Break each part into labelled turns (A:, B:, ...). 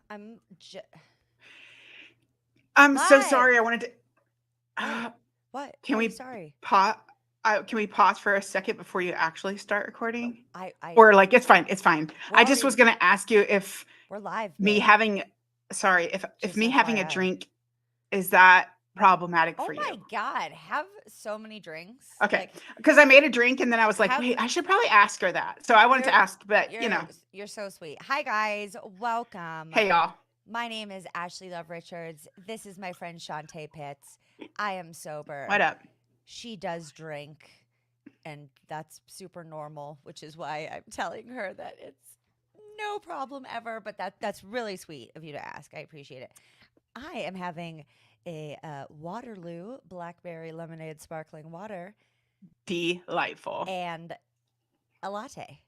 A: I'm so
B: live.
A: sorry. I wanted to.
B: What?
A: Uh,
B: What?
A: can
B: Why are you
A: we
B: sorry?
A: pause? Can we pause for a second before you actually start
B: Oh,
A: recording?
B: I
A: Or like it's fine. It's fine.
B: we're
A: I just was
B: already
A: gonna ask you if
B: we're live,
A: me
B: babe.
A: having sorry if
B: Just
A: me having a
B: FYI.
A: drink is that problematic
B: Oh
A: for you?
B: my God, have so many drinks.
A: Okay,
B: Like
A: because I made a drink and then I was like,
B: have
A: wait, I should probably ask her that. So I wanted
B: you're
A: to ask, but
B: you're you're so sweet. Hi guys, welcome.
A: hey y'all,
B: My name is Ashley Love Richards. This is my friend Shantae Pitts. I am
A: what
B: sober.
A: up?
B: She does drink, and that's super normal, which is why I'm telling her that it's no problem ever. But that's really sweet of you to ask. I appreciate it. I am having a Waterloo blackberry lemonade sparkling water
A: Delightful.
B: and a latte.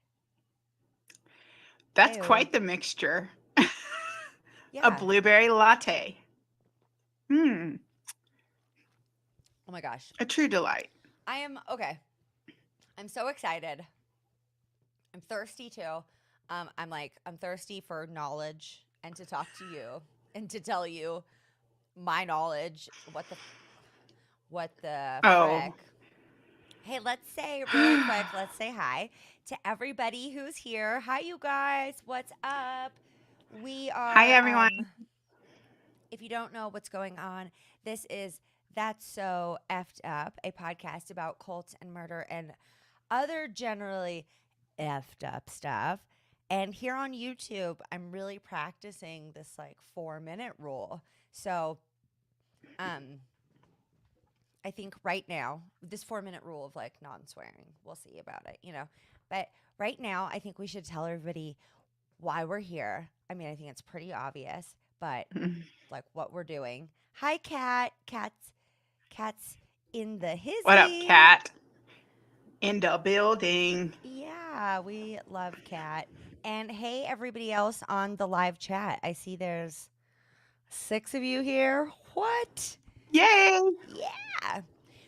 A: That's
B: Ew.
A: quite the mixture. A
B: Yeah.
A: blueberry latte. Hmm,
B: Oh my gosh.
A: a true delight.
B: I am okay. I'm so excited. I'm thirsty too. I'm thirsty for knowledge and to talk to you and to tell you my knowledge. What the
A: Oh,
B: frick? Hey, let's say really quick, let's say hi to everybody who's here. Hi you guys. What's up? We
A: hi
B: are
A: everyone.
B: if you don't know what's going on, this is That's So Effed Up, a podcast about cults and murder and other generally effed up stuff. And here on YouTube, I'm really practicing this like 4-minute rule. So, um, I think right now, this 4-minute rule of like non swearing, we'll see about it. But right now, I think we should tell everybody why we're here. I mean, I think it's pretty obvious, but like what we're doing. Hi, Cat. Cat's in the
A: What up,
B: hizzy.
A: cat? In the building.
B: Yeah, we love Cat. And hey, everybody else on the live chat. I see there's 6 of you here. What?
A: Yay!
B: Yeah.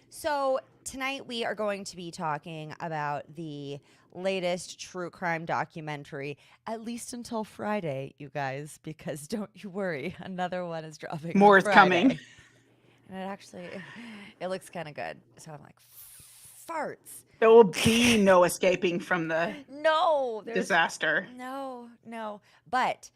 B: So tonight we are going to be talking about the latest true crime documentary, at least until Friday, you guys, because don't you worry, another one is dropping on
A: More is coming.
B: Friday. And it looks kind of good. So I'm like, farts.
A: There will be no escaping from the
B: No, there's
A: disaster.
B: no. But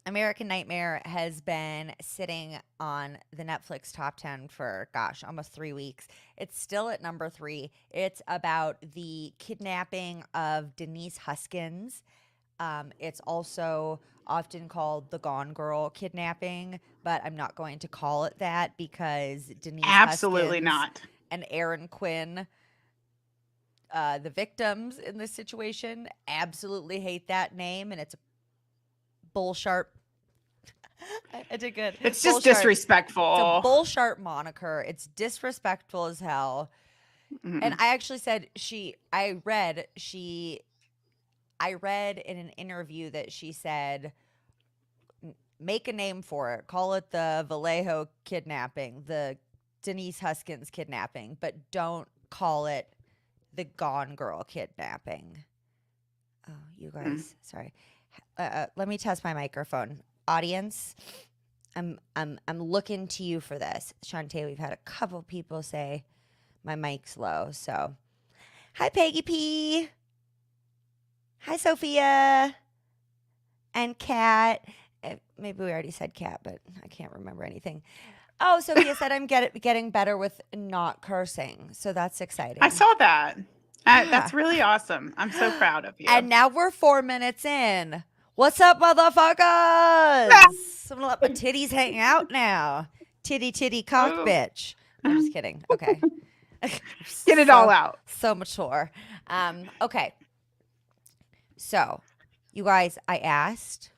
B: American Nightmare has been sitting on the Netflix top 10 for, gosh, almost 3 weeks. It's still at number 3. It's about the kidnapping of Denise Huskins. It's also often called the Gone Girl kidnapping, but I'm not going to call it that because Denise
A: Absolutely
B: Huskins
A: not.
B: and Aaron Quinn, the victims in this situation, absolutely hate that name, and it's bullsharp. I did good.
A: It's just
B: Bullsharp. It's a
A: disrespectful.
B: bullsharp moniker. It's disrespectful as hell. And
A: Mm.
B: I actually said I read in an interview that she said, make a name for it. Call it the Vallejo kidnapping, the Denise Huskins kidnapping, but don't call it the Gone Girl kidnapping. Oh, you guys, sorry. Let me test my microphone. Audience, I'm looking to you for this. Shantae, we've had a couple people say my mic's low. So, hi Peggy P. Hi Sophia. And Kat. Maybe we already said Kat, but I can't remember anything. Oh, Sophia said I'm getting better with not cursing. So that's
A: I
B: exciting.
A: saw that.
B: Yeah.
A: That's really awesome. I'm so proud of you.
B: And now we're 4 minutes in. What's up, motherfuckers? I'm gonna let my titties hang out now. Titty cock
A: Oh,
B: bitch. I'm just kidding. Okay.
A: get it all
B: so
A: out.
B: so mature. Okay. So, you guys, I asked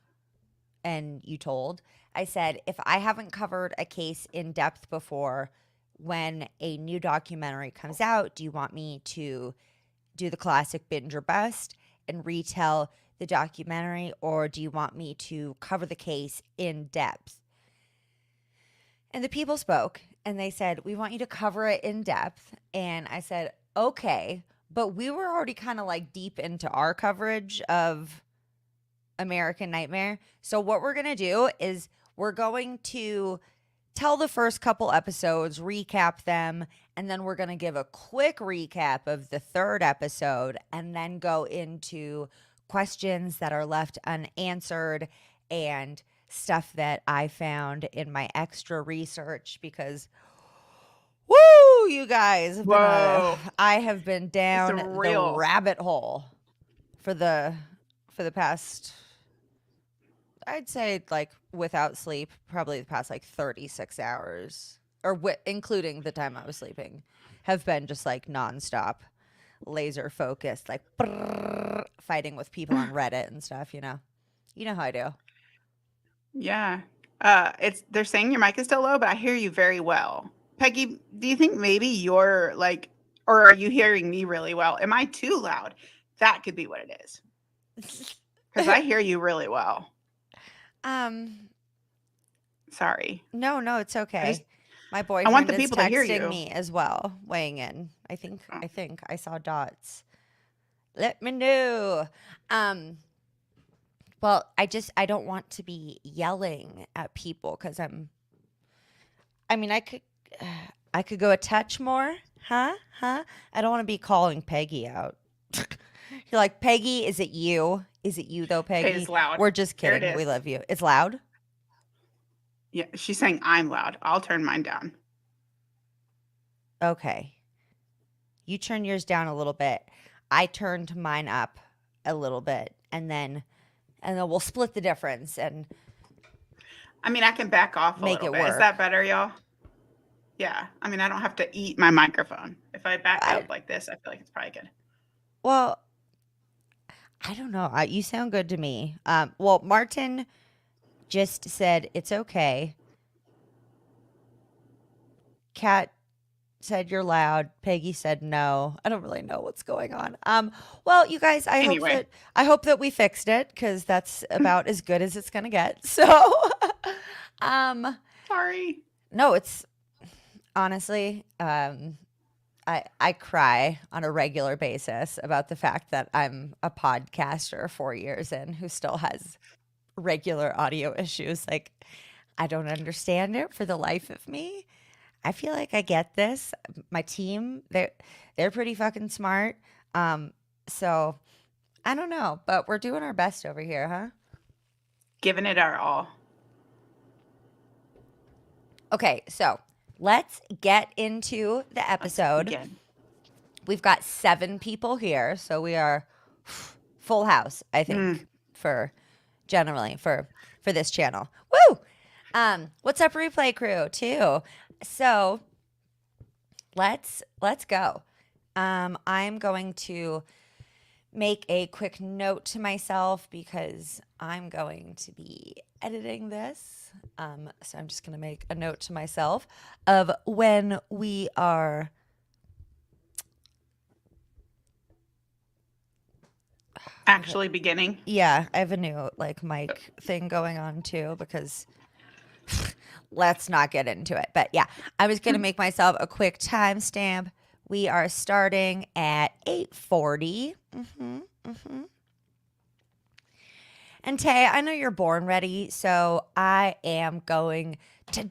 B: and you told. I said if I haven't covered a case in depth before, when a new documentary comes out, do you want me to do the classic binge or bust and retell the documentary, or do you want me to cover the case in depth? And the people spoke and they said, we want you to cover it in depth. And I said, okay. But we were already kind of like deep into our coverage of American Nightmare. So what we're going to do is we're going to tell the first couple episodes, recap them, and then we're going to give a quick recap of the third episode and then go into questions that are left unanswered and stuff that I found in my extra research because woo, you guys have
A: Whoa.
B: I have been down the
A: real.
B: rabbit hole for the past, I'd say, like, without sleep, probably the past like 36 hours, or including the time I was sleeping, have been just like nonstop, laser focused, like fighting with people on Reddit and stuff. You know how I do.
A: Yeah. They're saying your mic is still low, but I hear you very well. Peggy, do you think maybe you're like, or are you hearing me really well? Am I too loud? That could be what it is. Because I hear you really well. Sorry.
B: No, it's okay. My boyfriend
A: I want the
B: is
A: people to hear
B: texting
A: you.
B: me as well, weighing in. I think I saw dots. Let me know. Well, I don't want to be yelling at people because I mean, I could go a touch more, huh? I don't want to be calling Peggy out. You're like, Peggy, is it you? Is it you though, Peggy?
A: It's loud.
B: We're just
A: There
B: kidding.
A: it
B: We
A: is.
B: love you. It's loud?
A: Yeah, she's saying I'm loud. I'll turn mine down.
B: Okay. You turn yours down a little bit. I turned mine up a little bit, and then we'll split the difference and
A: I mean, I can back off a
B: make
A: little
B: it
A: bit.
B: work.
A: Is that better, y'all? Yeah. I mean, I don't have to eat my microphone. If I back up like this, I feel like it's probably good.
B: Well, I don't know. You sound good to me. Well, Martin just said it's okay. Kat said you're loud. Peggy said no. I don't really know what's going on. Well, you guys, I hope that we fixed it because that's about as good as it's gonna get. So,
A: sorry.
B: No, it's honestly, I cry on a regular basis about the fact that I'm a podcaster 4 years in who still has regular audio issues. Like, I don't understand it for the life of me. I feel like I get this. My team, they're pretty fucking smart. So I don't know, but we're doing our best over here, huh?
A: Giving it our all.
B: Okay, so let's get into the episode. We've got 7 people here, so we are full house, I think, for this channel. Woo! What's up, replay crew, too? So let's go. I'm going to make a quick note to myself because I'm going to be editing this. So I'm just going to make a note to myself of when we are
A: actually beginning.
B: Yeah, I have a new mic thing going on too because let's not get into it. But yeah, I was going to make myself a quick timestamp. We are starting at 8:40. And Tay, I know you're born ready, so I am going to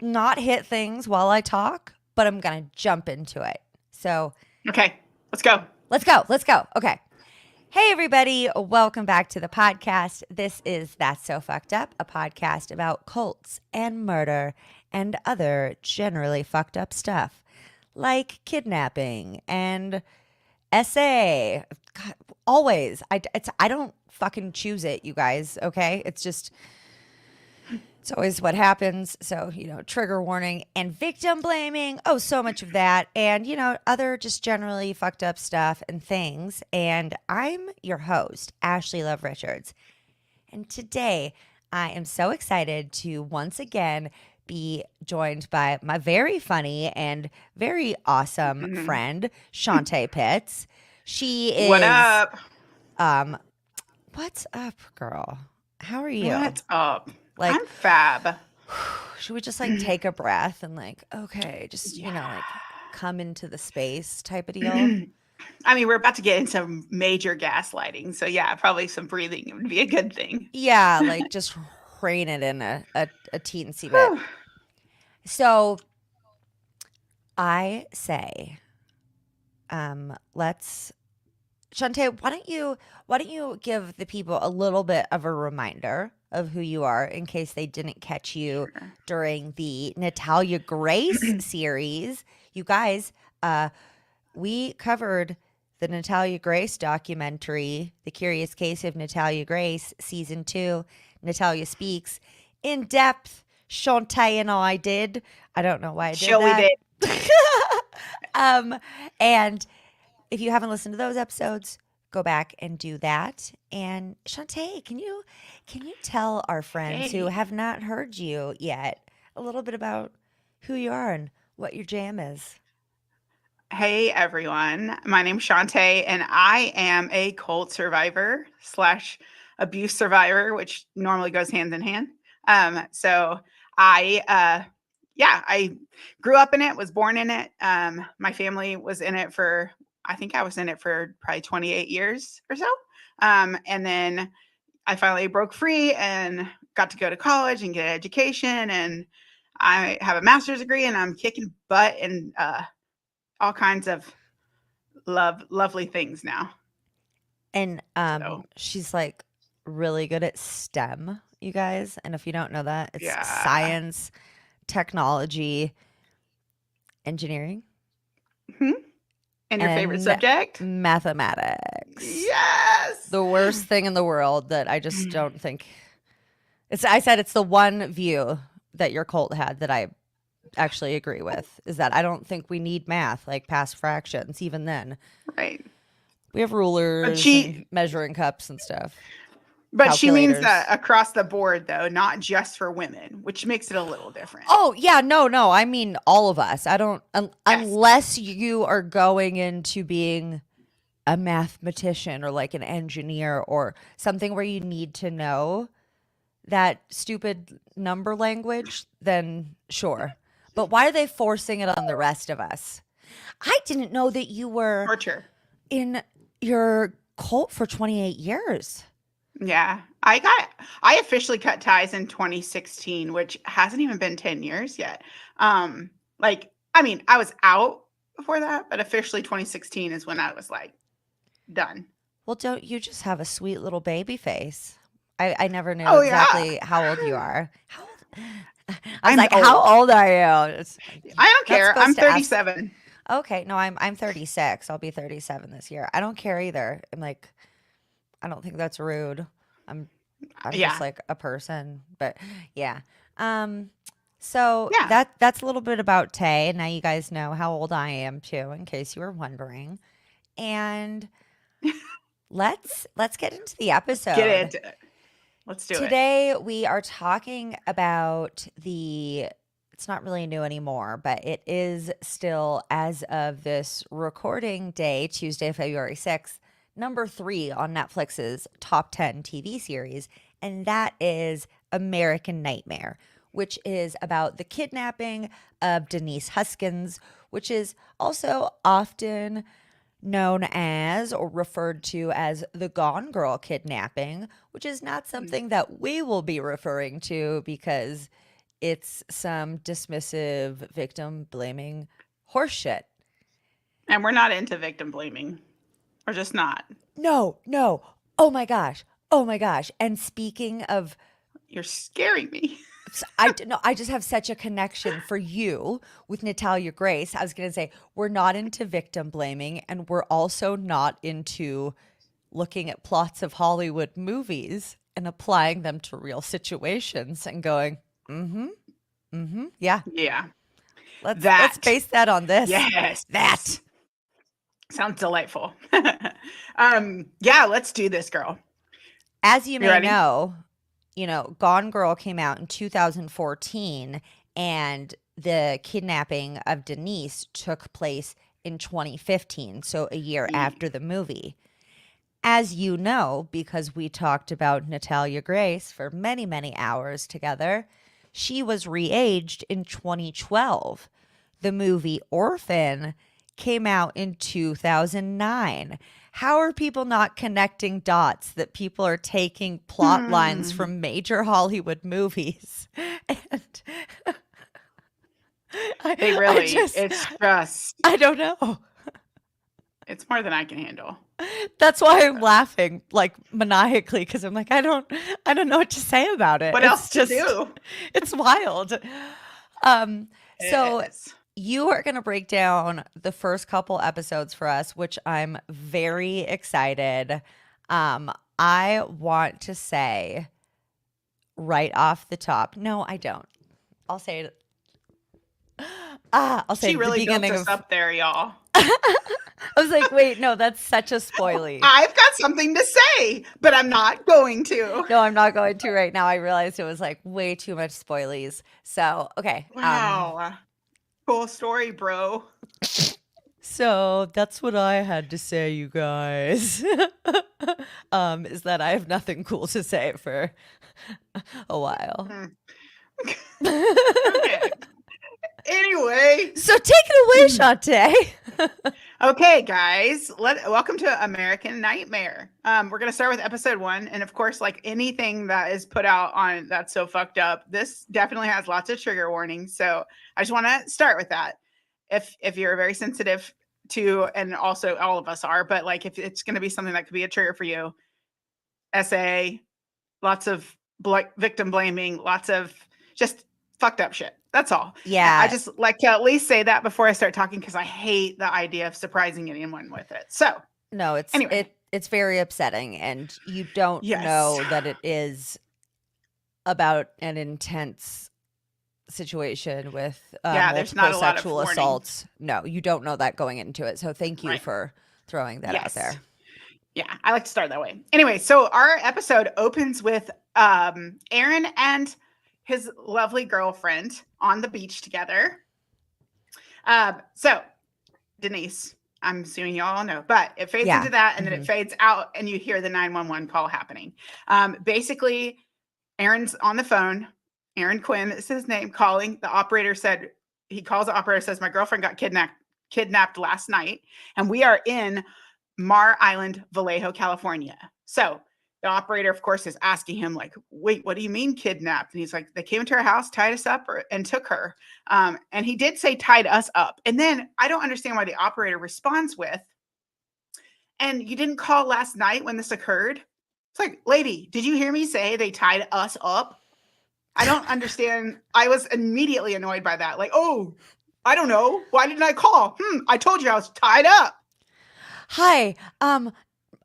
B: not hit things while I talk, but I'm going to jump into it. So,
A: okay, let's go.
B: Okay. Hey, everybody. Welcome back to the podcast. This is That's So Fucked Up, a podcast about cults and murder and other generally fucked up stuff like kidnapping and SA. God, always. I don't fucking choose it, you guys, okay? It's always what happens. So, trigger warning and victim blaming. Oh, so much of that. And, other just generally fucked up stuff and things. And I'm your host, Ashley Love Richards. And today I am so excited to once again be joined by my very funny and very awesome friend, Shantae Pitts. She is...
A: What up?
B: What's up, girl? How are you?
A: What's up? I'm fab.
B: Should we just take a breath and okay, just come into the space type of deal?
A: I mean, we're about to get into major gaslighting. So, yeah, probably some breathing would be a good thing.
B: Yeah, like just rein it in a teensy bit.
A: Whew.
B: So I say, let's Shantae, why don't you give the people a little bit of a reminder of who you are in case they didn't catch you
A: Sure.
B: during the Natalia Grace series. You guys, we covered the Natalia Grace documentary, The Curious Case of Natalia Grace, season 2, Natalia Speaks, in depth. Shantae and I did. I don't know why I did
A: Chill, we
B: that.
A: did.
B: um, and if you haven't listened to those episodes, go back and do that. And Shantae, can you tell our friends who
A: Hey.
B: have not heard you yet a little bit about who you are and what your jam is?
A: Hey, everyone. My name's Shantae, and I am a cult survivor slash abuse survivor, which normally goes hand in hand. So I grew up in it, was born in it. My family was in it for, I think I was in it for probably 28 years or so. And then I finally broke free and got to go to college and get an education. And I have a master's degree, and I'm kicking butt in all kinds of lovely things now.
B: And
A: So
B: she's like really good at STEM, you guys. And if you don't know that, it's
A: yeah.
B: science, technology, engineering,
A: Hmm. And your favorite
B: and
A: subject?
B: mathematics.
A: Yes.
B: The worst thing in the world that I just don't think I said it's the one view that your cult had that I actually agree with is that I don't think we need math like past fractions. Even then,
A: Right.
B: we have
A: But
B: rulers and
A: she
B: measuring cups and stuff,
A: but she means that
B: calculators.
A: across the board though, not just for women, which makes it a little different.
B: Oh yeah, no. I mean all of us. I don't
A: Yes.
B: unless you are going into being a mathematician or like an engineer or something where you need to know that stupid number language, then sure. But why are they forcing it on the rest of us? I didn't know that you were
A: Torture.
B: in your cult for 28 years.
A: Yeah. I officially cut ties in 2016, which hasn't even been 10 years yet. Like I mean, I was out before that, but officially 2016 is when I was like done.
B: Well, don't you just have a sweet little baby face? I never knew
A: Oh yeah.
B: exactly how old you are. How old? I was
A: I'm
B: like, how
A: old.
B: old are you?
A: I don't
B: Not
A: care. I'm
B: supposed to ask.
A: 37.
B: Okay, no, I'm 36. I'll be 37 this year. I don't care either. I'm like, I don't think that's rude. I'm I'm just
A: Yeah.
B: like a person, but yeah. Um so
A: Yeah.
B: that's a little bit about Tay. Now you guys know how old I am too, in case you were wondering. And let's get into the
A: Let's get
B: episode.
A: into it. Let's do it.
B: Today we are talking about the it's not really new anymore, but it is still as of this recording day, Tuesday, February 6th, number 3 on Netflix's top 10 TV series, and that is American Nightmare, which is about the kidnapping of Denise Huskins, which is also often known as or referred to as the Gone Girl kidnapping, which is not
A: Mm.
B: something that we will be referring to because it's some dismissive victim blaming horseshit.
A: And we're not into victim blaming. We're just not.
B: No, no. Oh my gosh. Oh my gosh. And speaking of
A: You're scaring me.
B: no, I just have such a connection for you with Natalia Grace. I was going to say, we're not into victim blaming, and we're also not into looking at plots of Hollywood movies and applying them to real situations and going, yeah,
A: Yeah.
B: let's
A: That.
B: base that on this.
A: Yes.
B: That.
A: Sounds delightful. Yeah, let's do this, girl.
B: As you
A: You
B: may
A: ready?
B: know, Gone Girl came out in 2014, and the kidnapping of Denise took place in 2015, so a year
A: Ye-
B: after the movie. As you know, because we talked about Natalia Grace for many, many hours together, she was re-aged in 2012. The movie Orphan came out in 2009. How are people not connecting dots that people are taking plot lines
A: Hmm.
B: from major Hollywood movies? And
A: They
B: I
A: really,
B: just,
A: it's just,
B: I don't know.
A: it's more than I can handle.
B: That's why I'm laughing like maniacally because I'm like, I don't know what to say about it.
A: What else
B: It's
A: to
B: just,
A: do?
B: it's wild. Um,
A: It
B: so
A: is.
B: you are going to break down the first couple episodes for us, which I'm very excited. I want to say right off the top, no, I don't. I'll say it. I'll say
A: She
B: it at the
A: really built
B: beginning
A: us
B: of.
A: up there, y'all.
B: I was like, wait, no, that's such a spoily.
A: I've got something to say, but I'm not going to.
B: No, I'm not going to right now. I realized it was like way too much spoilies. So, okay.
A: Wow. Cool story, bro.
B: So that's what I had to say, you guys. Is that I have nothing cool to say for a while.
A: Hmm. Okay. Anyway,
B: So take it away, Shantae.
A: okay, guys. Welcome to American Nightmare. We're gonna start with episode 1, and of course, like anything that is put out on That's So Fucked Up, this definitely has lots of trigger warnings. So I just want to start with that. If you're very sensitive to, and also all of us are, but like if it's gonna be something that could be a trigger for you, SA, lots of victim blaming, lots of just fucked up shit. That's all. I
B: Yeah.
A: just like to at least say that before I start talking because I hate the idea of surprising anyone with it. So,
B: No,
A: anyway,
B: it's very upsetting and you don't
A: yes.
B: know that it is about an intense situation with
A: Yeah, there's
B: multiple
A: not a lot of
B: sexual
A: warning.
B: assaults. No, you don't know that going into it. So thank you
A: Right.
B: for throwing that out
A: Yes.
B: there.
A: Yeah, I like to start that way. Anyway, so our episode opens with Aaron and his lovely girlfriend on the beach together. So Denise, I'm assuming you all know, but it fades
B: Yeah.
A: into that and then it fades out and you hear the 911 call happening. Basically, Aaron's on the phone. Aaron Quinn is his name, calling. The operator said, he calls the operator, says, my girlfriend got kidnapped last night. And we are in Mar Island, Vallejo, California. So the operator, of course, is asking him, like, wait, what do you mean kidnapped? And he's like, they came into our house, tied us up, and took her. And he did say tied us up. And then I don't understand why the operator responds with, and you didn't call last night when this occurred? It's like, lady, did you hear me say they tied us up? I don't understand. I was immediately annoyed by that. Like, oh, I don't know. Why didn't I call? I told you I was tied up.
B: Hi,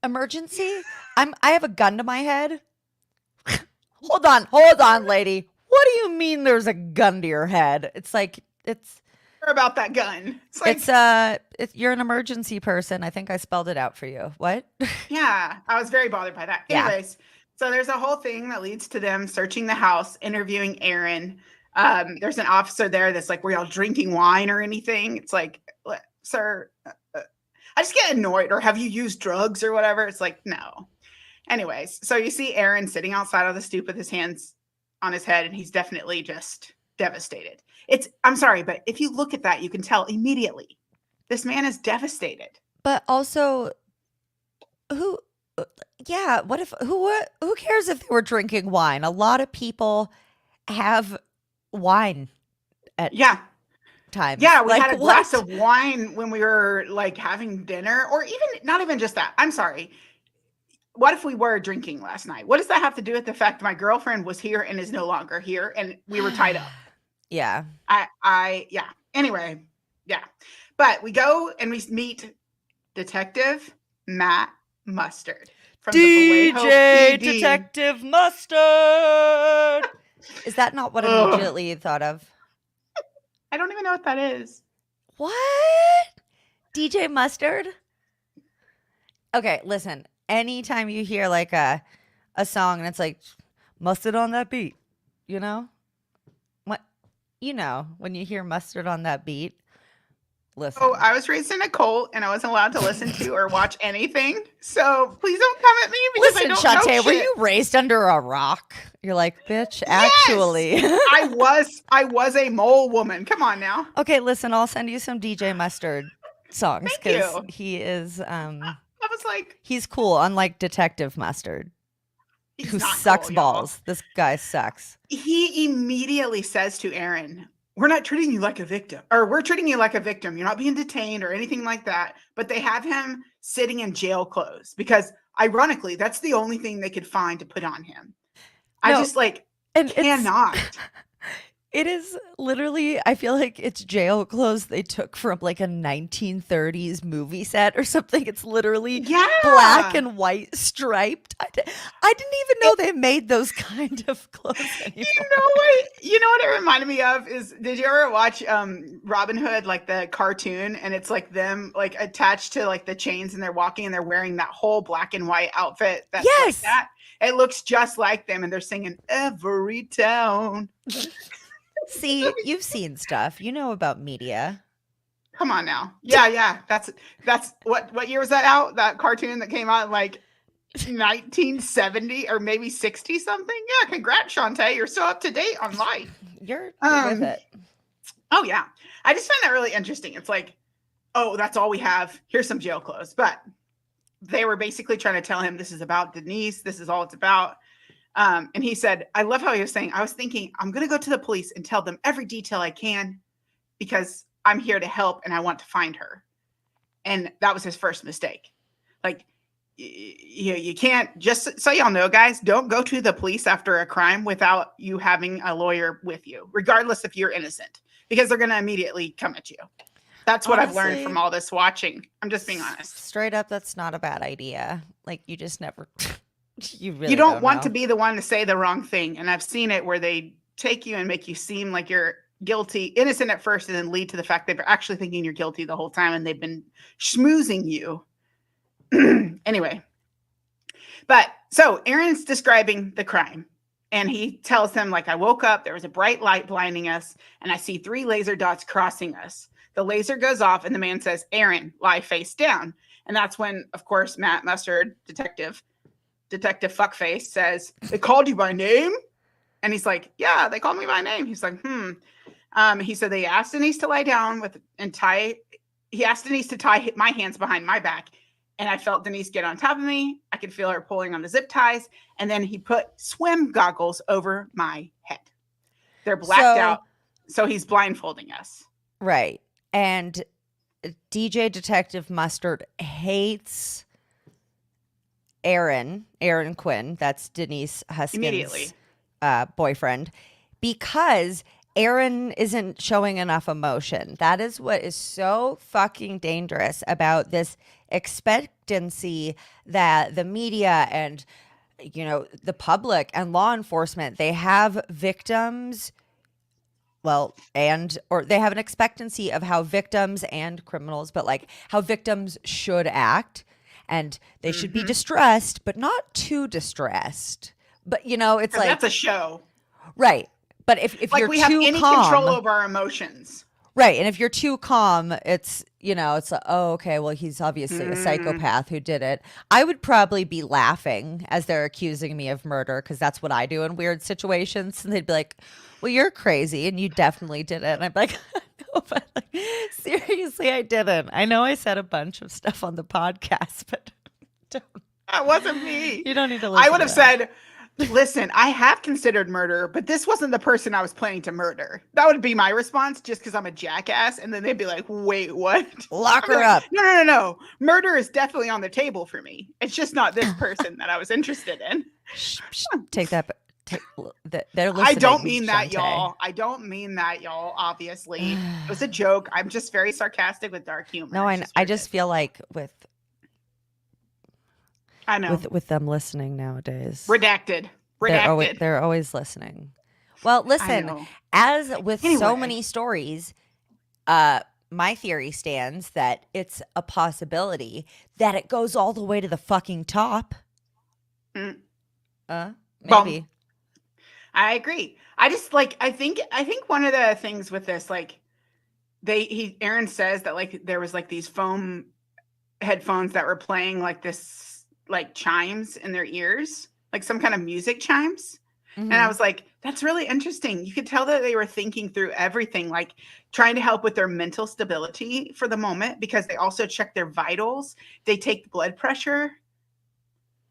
B: emergency? I have a gun to my head. Hold on, lady. What do you mean there's a gun to your head? It's like it's
A: About that gun. It's like,
B: you're an emergency person. I think I spelled it out for you. What?
A: yeah, I was very bothered by that.
B: Yeah.
A: Anyways, so there's a whole thing that leads to them searching the house, interviewing Aaron. There's an officer there that's like, were y'all drinking wine or anything? It's like, sir, I just get annoyed. Or have you used drugs or whatever? It's like, no. Anyways, so you see Aaron sitting outside on the stoop with his hands on his head, and he's definitely just devastated. I'm sorry, but if you look at that, you can tell immediately this man is devastated.
B: But also, who? Yeah. What if who cares if they were drinking wine? A lot of people have wine at
A: Yeah.
B: times.
A: Yeah, we
B: Like
A: had a glass
B: what?
A: of wine when we were like having dinner, or even not even just that. I'm sorry. What if we were drinking last night? What does that have to do with the fact my girlfriend was here and is no longer here and we were tied up?
B: Yeah.
A: Yeah. Anyway, yeah. But we go and we meet Detective Matt Mustard from the Vallejo
B: DJ
A: PD.
B: Detective Mustard. Is that not what
A: Ugh.
B: immediately you thought of?
A: I don't even know what that is.
B: What? DJ Mustard? Okay, listen. Anytime you hear like a song and it's like mustard on that beat, you know? What when you hear mustard on that beat, listen.
A: Oh, I was raised in a cult and I wasn't allowed to listen to or watch anything. So please don't come at me because
B: Listen,
A: I don't know
B: Shantae,
A: shit.
B: were you raised under a rock? You're like, bitch, actually.
A: I was a mole woman. Come on now.
B: Okay, listen, I'll send you some DJ Mustard. songs
A: Thank
B: because
A: you.
B: he is
A: I was like,
B: he's cool, unlike Detective Mustard,
A: he's
B: who
A: not
B: sucks
A: cool, y'all.
B: balls. This guy sucks.
A: He immediately says to Aaron, we're not treating you like a victim, or we're treating you like a victim. You're not being detained or anything like that. But they have him sitting in jail clothes because, ironically, that's the only thing they could find to put on him. I
B: No,
A: just like
B: and
A: cannot.
B: it is literally, I feel like it's jail clothes they took from like a 1930s movie set or something. It's literally black
A: Yeah.
B: and white striped. I didn't even know they made those kind of clothes anymore.
A: You know what it reminded me of is, did you ever watch Robin Hood, like the cartoon, and it's like them like attached to like the chains and they're walking and they're wearing that whole black and white outfit that's like
B: Yes.
A: that. It looks just like them and they're singing Every Town.
B: See, you've seen stuff. You know about media.
A: Come on now. Yeah. That's what year was that out? That cartoon that came out in like 1970 or maybe 60 something? Yeah, congrats, Shantae. You're so up to date on life.
B: You're with
A: Um
B: it.
A: oh yeah. I just find that really interesting. It's like, oh, that's all we have. Here's some jail clothes. But they were basically trying to tell him this is about Denise. This is all it's about. And he said, I love how he was saying, I was thinking, I'm going to go to the police and tell them every detail I can because I'm here to help and I want to find her. And that was his first mistake. Like, you can't, just so y'all know, guys, don't go to the police after a crime without you having a lawyer with you, regardless if you're innocent, because they're going to immediately come at you. That's what I've learned from
B: Honestly,
A: all this watching. I'm just being honest.
B: straight up, that's not a bad idea. Like, you just never, you
A: You
B: really
A: don't
B: don't
A: want to
B: know.
A: be the one to say the wrong thing. And I've seen it where they take you and make you seem like you're guilty, innocent at first, and then lead to the fact they're actually thinking you're guilty the whole time and they've been schmoozing you. Anyway, but so Aaron's describing the crime and he tells them, like, I woke up, there was a bright light blinding us, and I see 3 laser dots crossing us. The laser goes off, and the man says, Aaron, lie face down. And that's when, of course, Matt Mustard, Detective Fuckface, says, they called you by name? And he's like, yeah, they called me by name. He's like, he said they asked Denise to lie down he asked Denise to tie my hands behind my back. And I felt Denise get on top of me. I could feel her pulling on the zip ties. And then he put swim goggles over my head. They're blacked
B: So,
A: out. So he's blindfolding us.
B: right. And DJ Detective Mustard hates Aaron Quinn, that's Denise
A: Immediately.
B: Huskins' boyfriend, because Aaron isn't showing enough emotion. That is what is so fucking dangerous about this expectancy that the media and, you know, the public and law enforcement, they have victims, well, or they have an expectancy of how victims and criminals, but like how victims should act, and they should be distressed, but not too distressed. But you know, it's like,
A: that's a show.
B: right. But if
A: Like
B: you're
A: we have
B: too
A: any
B: calm,
A: control over our emotions.
B: right, and if you're too calm, it's, you know, it's like, oh, okay, well, he's obviously a psychopath who did it. I would probably be laughing as they're accusing me of murder, because that's what I do in weird situations. And they'd be like, well, you're crazy and you definitely did it. And I'm like, no, but like, seriously, I didn't. I know I said a bunch of stuff on the podcast, but don't,
A: That wasn't me.
B: you don't need to listen
A: I would
B: to
A: have
B: that.
A: said, listen, I have considered murder, but this wasn't the person I was planning to murder. That would be my response, just because I'm a jackass. And then they'd be like, wait, what?
B: Lock
A: I'd be
B: her
A: like,
B: up.
A: no. Murder is definitely on the table for me. It's just not this person that I was interested in.
B: Take that. They're listening.
A: I don't mean that,
B: Shantae.
A: y'all. I don't mean that, y'all, obviously. It was a joke. I'm just very sarcastic with dark humor.
B: No,
A: It's
B: I
A: what it
B: just
A: is.
B: feel like
A: I know.
B: with them listening nowadays,
A: Redacted.
B: they're always listening. Well,
A: I
B: listen,
A: know.
B: as with so
A: Anyway.
B: many stories, my theory stands that it's a possibility that it goes all the way to the fucking top.
A: Mm.
B: Maybe.
A: I agree. I just like I think one of the things with this, like Aaron says that like there was like these foam headphones that were playing like this like chimes in their ears, like some kind of music chimes. And I
B: Mhm.
A: was like, that's really interesting. You could tell that they were thinking through everything, like trying to help with their mental stability for the moment, because they also check their vitals. They take blood pressure.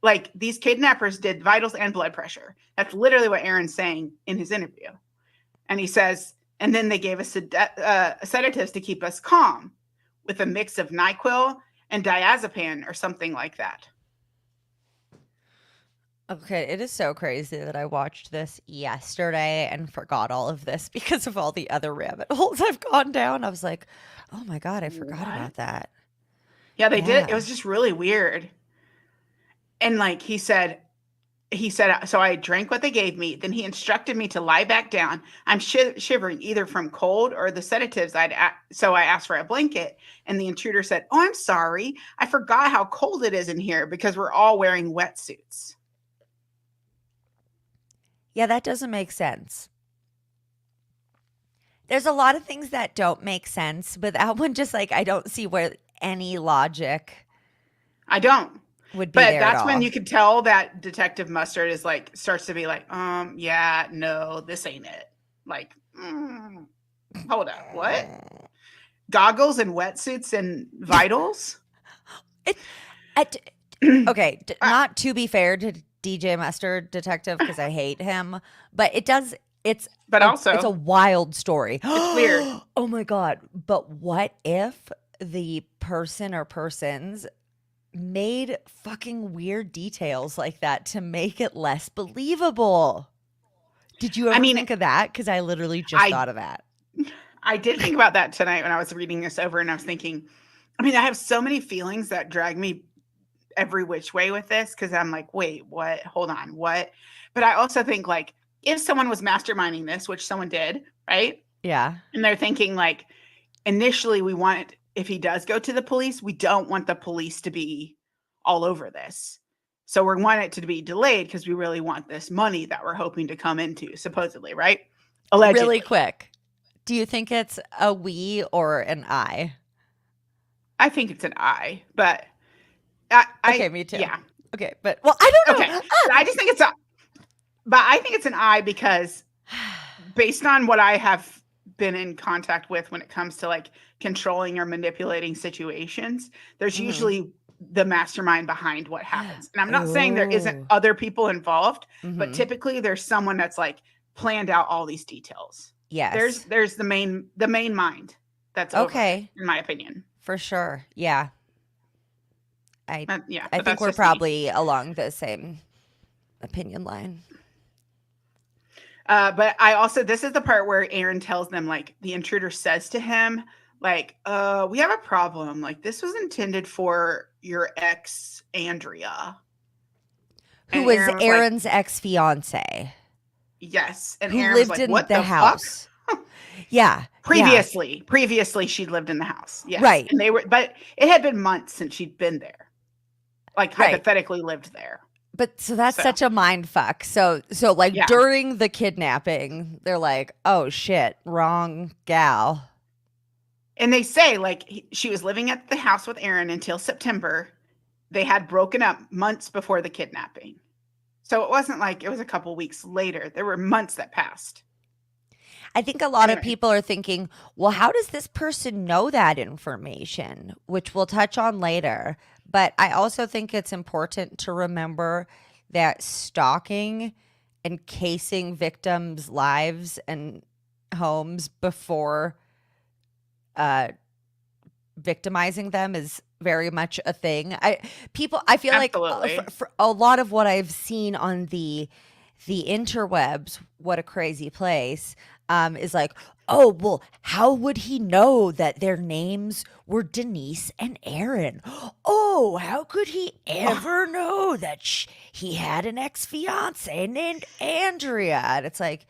A: Like these kidnappers did vitals and blood pressure. That's literally what Aaron's saying in his interview. And he says, and then they gave us sedatives to keep us calm with a mix of NyQuil and diazepam or something like that.
B: Okay, it is so crazy that I watched this yesterday and forgot all of this because of all the other rabbit holes I've gone down. I was like, "Oh my god, I forgot
A: What?
B: about that."
A: Yeah, they did. It
B: Yeah.
A: was just really weird. And like he said, so I drank what they gave me. Then he instructed me to lie back down. I'm shivering either from cold or the sedatives. So I asked for a blanket, and the intruder said, "Oh, I'm sorry. I forgot how cold it is in here because we're all wearing wetsuits."
B: Yeah, that doesn't make sense. There's a lot of things that don't make sense, but that one just like I don't see where any logic
A: I don't.
B: would be
A: But
B: there at
A: that's when
B: all.
A: you could tell that Detective Mustard is like starts to be like, yeah, no, this ain't it. Like, hold up, what? Goggles and wetsuits and vitals?
B: It, it okay,
A: I,
B: not to be fair to DJ Mustard Detective because I hate him, but it does it's
A: but
B: it's a
A: also,
B: wild story.
A: it's weird.
B: Oh my god, but what if the person or persons made fucking weird details like that to make it less believable? Did you
A: I
B: ever
A: mean,
B: think of that? Because I literally just
A: I
B: thought of that.
A: I did think about that tonight when I was reading this over, and I was thinking, I mean, I have so many feelings that drag me every which way with this because I'm like, wait, what? Hold on, what? But I also think like if someone was masterminding this, which someone did, right?
B: Yeah.
A: And they're thinking like initially we want if he does go to the police, we don't want the police to be all over this. So we want it to be delayed because we really want this money that we're hoping to come into, supposedly, right?
B: Really
A: Allegedly.
B: quick. Do you think it's a we or an I?
A: I think it's an I, but
B: Okay, me too.
A: yeah.
B: Okay, but well, I don't
A: Okay.
B: know.
A: But I just think it's a but I think it's an I because based on what I have been in contact with when it comes to like controlling or manipulating situations, there's
B: Mhm.
A: usually the mastermind behind what happens. And I'm not saying there isn't
B: Oh.
A: other people involved, but
B: Mhm.
A: typically there's someone that's like planned out all these details. There's
B: Yes.
A: there's the main mind that's over it,
B: Okay,
A: in my opinion.
B: for sure. Yeah. I
A: Yeah,
B: I
A: but
B: think
A: that's
B: we're
A: just me.
B: probably along the same opinion line.
A: But I also this is the part where Aaron tells them like the intruder says to him like, we have a problem. Like this was intended for your ex Andrea."
B: Who
A: And
B: was
A: Aaron was like,
B: Aaron's ex-fiancé,
A: "Yes." And
B: who
A: Aaron was
B: lived
A: like,
B: in
A: "What
B: the
A: the fuck?"
B: house. Yeah, yeah,
A: Previously she lived in the house. Yes.
B: right,
A: And they were but it had been months since she'd been there. Like
B: right.
A: hypothetically lived there.
B: But so that's
A: So,
B: such a mind fuck. So like
A: yeah.
B: during the kidnapping, they're like, "Oh shit, wrong gal."
A: And they say like she was living at the house with Aaron until September. They had broken up months before the kidnapping. So it wasn't like it was a couple weeks later. There were months that passed.
B: I think a lot of
A: Anyway,
B: people are thinking, "Well, how does this person know that information?" Which we'll touch on later. But I also think it's important to remember that stalking and casing victims' lives and homes before uh victimizing them is very much a thing. I feel like
A: absolutely.
B: for a lot of what I've seen on the interwebs, what a crazy place, is like, oh well, how would he know that their names were Denise and Aaron? Oh, how could he
A: Oh,
B: ever know that he had an ex fiance named Andrea? And it's like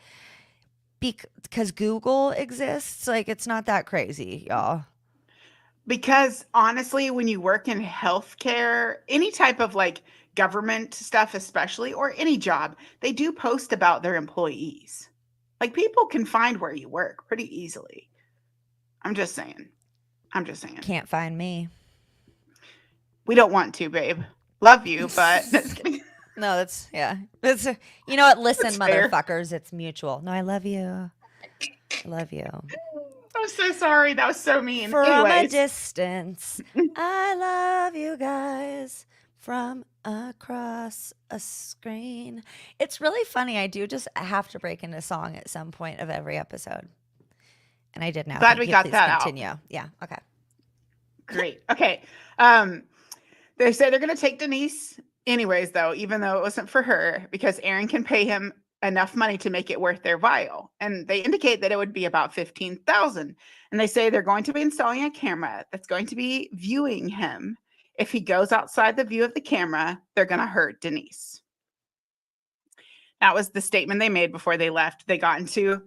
B: because Google exists, like it's not that crazy, y'all.
A: because honestly, when you work in healthcare, any type of like government stuff, especially, or any job, they do post about their employees. Like people can find where you work pretty easily. I'm just saying. I'm just saying.
B: Can't find me.
A: We don't want to, babe. Love you, but just kidding.
B: No, that's yeah. That's you know what? Listen,
A: That's fair.
B: motherfuckers, it's mutual. No, I love you. I love you.
A: I'm so sorry. That was so mean.
B: From a
A: Anyways,
B: distance, I love you guys from across a screen. It's really funny. I do just have to break into song at some point of every episode. And I did now.
A: glad we
B: Thank you.
A: got
B: Please
A: that out.
B: continue. Yeah. Okay.
A: Great. Okay. Um, they say they're going to take Denise anyways, though, even though it wasn't for her, because Aaron can pay him enough money to make it worth their while. And they indicate that it would be about 15,000. And they say they're going to be installing a camera that's going to be viewing him. If he goes outside the view of the camera, they're going to hurt Denise. That was the statement they made before they left. They got into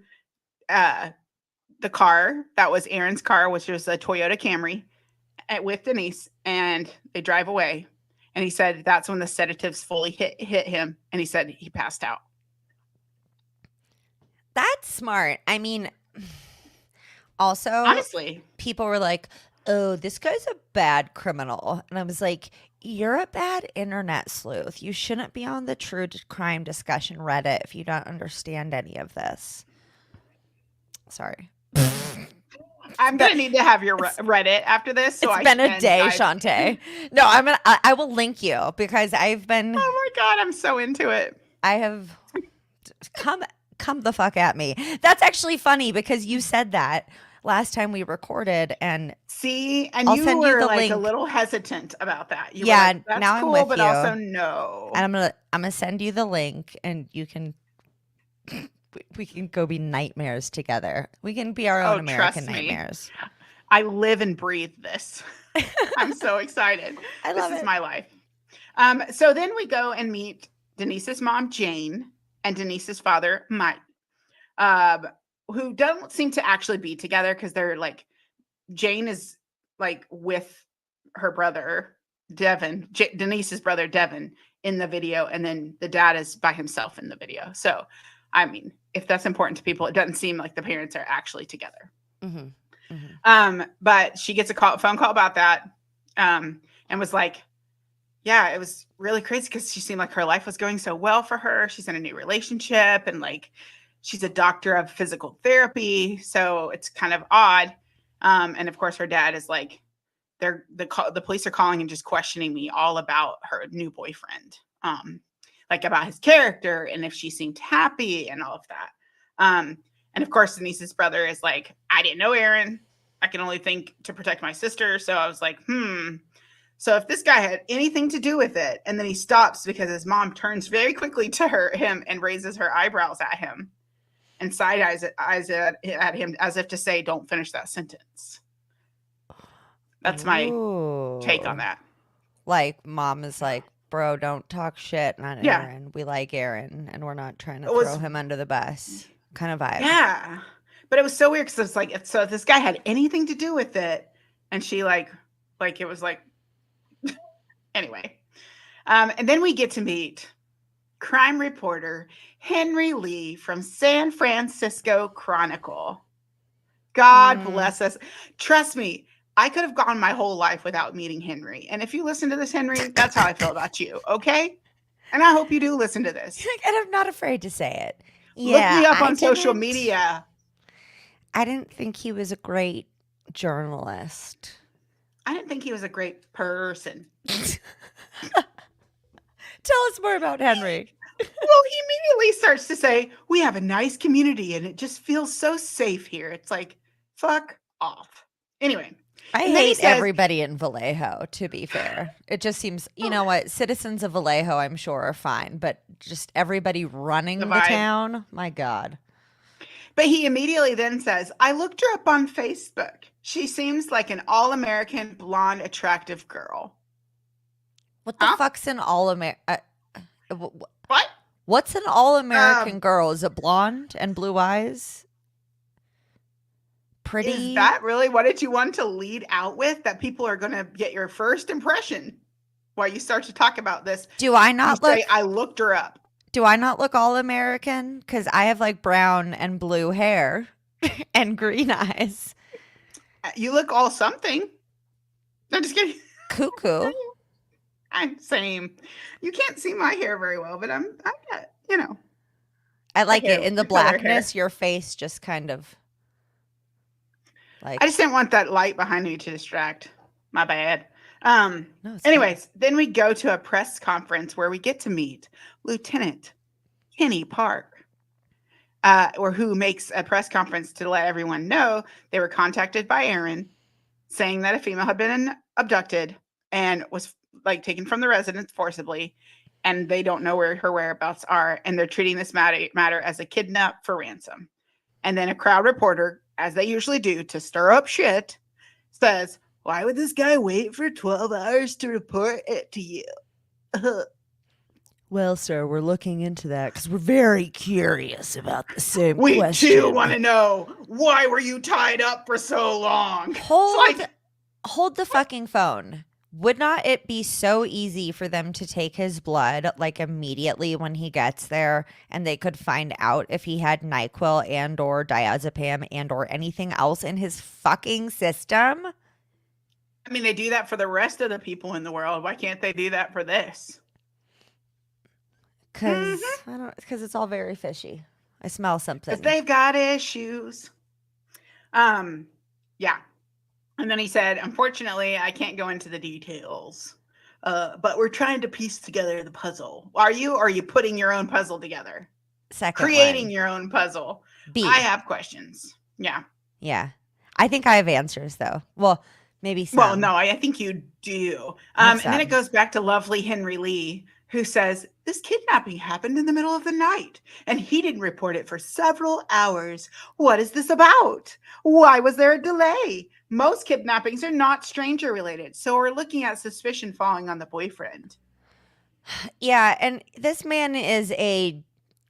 A: the car that was Aaron's car, which was a Toyota Camry, with Denise, and they drive away. And he said that's when the sedatives fully hit him, and he said he passed out.
B: That's smart. I mean, also,
A: Honestly,
B: people were like, oh, this guy's a bad criminal. And I was like, you're a bad internet sleuth. You shouldn't be on the true crime discussion Reddit if you don't understand any of this. Sorry.
A: I'm gonna need to have your Reddit after this. So
B: it's been a day, Shantae. No, I will link you because I've been.
A: Oh my god, I'm so into it.
B: I have come the fuck at me. That's actually funny because you said that last time we recorded, and
A: see, and
B: I'll
A: you
B: send
A: were
B: you the
A: like
B: link.
A: a little hesitant about that. You
B: yeah,
A: were like, that's
B: now
A: cool,
B: I'm with
A: but
B: you.
A: also no.
B: And I'm gonna send you the link, and you can. We can go be nightmares together. We can be our own American nightmares.
A: I live and breathe this. I'm so excited.
B: This
A: is my life. So then we go and meet Denise's mom, Jane, and Denise's father, Mike, who don't seem to actually be together because they're like, Jane is like with her brother, Devin, Denise's brother, Devin, in the video, and then the dad is by himself in the video. So, I mean, if that's important to people, it doesn't seem like the parents are actually together.
B: Mm-hmm. Mm-hmm.
A: But she gets a phone call about that, and was like, yeah, it was really crazy because she seemed like her life was going so well for her. She's in a new relationship, and like, she's a doctor of physical therapy. So it's kind of odd. And of course her dad is like, the police are calling and just questioning me all about her new boyfriend. Like about his character and if she seemed happy and all of that. And of course, Denise's brother is like, I didn't know Aaron. I can only think to protect my sister. So I was like, So if this guy had anything to do with it, and then he stops because his mom turns very quickly to him and raises her eyebrows at him and side eyes at him as if to say, don't finish that sentence. That's my take on that.
B: Like, mom is like, bro, don't talk shit on Aaron. We like Aaron, and we're not trying to throw him under the bus kind of vibe.
A: Yeah. But it was so weird because it's like, so if this guy had anything to do with it, and she like it was like, anyway. And then we get to meet crime reporter Henry Lee from San Francisco Chronicle. God bless us. Trust me, I could have gone my whole life without meeting Henry. And if you listen to this, Henry, that's how I feel about you. Okay. And I hope you do listen to this.
B: And I'm not afraid to say it.
A: Look me up on social media.
B: I didn't think he was a great journalist.
A: I didn't think he was a great person.
B: Tell us more about Henry.
A: Well, he immediately starts to say, we have a nice community and it just feels so safe here. It's like, fuck off. Anyway.
B: I hate everybody in Vallejo, to be fair. It just seems, you know what, citizens of Vallejo, I'm sure, are fine, but just everybody running the town, my God.
A: But he immediately then says, I looked her up on Facebook. She seems like an all-American, blonde, attractive girl.
B: What the fuck's an all-American?
A: What?
B: What's an all-American girl? Is it blonde and blue eyes? Pretty?
A: Is that really what did you want to lead out with? That people are going to get your first impression while you start to talk about this?
B: Do I not look?
A: I looked her up.
B: Do I not look all-American? Because I have like brown and blue hair and green eyes.
A: You look all something. No, just kidding.
B: Cuckoo.
A: I'm same. You can't see my hair very well, but I got,
B: I
A: the
B: like it.
A: hair,
B: In the
A: the color hair.
B: blackness, your face just kind of
A: I
B: like,
A: just didn't want that light behind me to distract. My bad. Um,
B: no, it's fine.
A: anyways, then we go to a press conference where we get to meet Lieutenant Kenny Park, or who makes a press conference to let everyone know they were contacted by Aaron saying that a female had been abducted and was like taken from the residence forcibly, and they don't know where her whereabouts are, and they're treating this matter as a kidnap for ransom. And then a crowd reporter, as they usually do to stir up shit, says, "Why would this guy wait for 12 hours to report it to you?"
B: Well, sir, we're looking into that because we're very curious about the same
A: We too
B: question.
A: want to know, why were you tied up for so long? It's
B: Hold,
A: like,
B: hold the fucking phone. Would not it be so easy for them to take his blood like immediately when he gets there, and they could find out if he had NyQuil and or diazepam and or anything else in his fucking system?
A: I mean, they do that for the rest of the people in the world. Why can't they do that for this?
B: Cause I don't. Because it's all very fishy. I smell
A: Because
B: something.
A: they've got issues. Yeah. And then he said, "Unfortunately, I can't go into the details. But we're trying to piece together the puzzle." Are you? Or are you putting your own puzzle together?
B: Second
A: Creating
B: one.
A: your own puzzle? I
B: B.
A: have questions. Yeah.
B: Yeah. I think I have answers though. Well, maybe
A: Well,
B: some.
A: no, I think you do.
B: I have
A: And then it
B: some.
A: goes back to lovely Henry Lee, who says this kidnapping happened in the middle of the night and he didn't report it for several hours. What is this about? Why was there a delay? Most kidnappings are not stranger related. So we're looking at suspicion falling on the boyfriend.
B: Yeah, and this man is a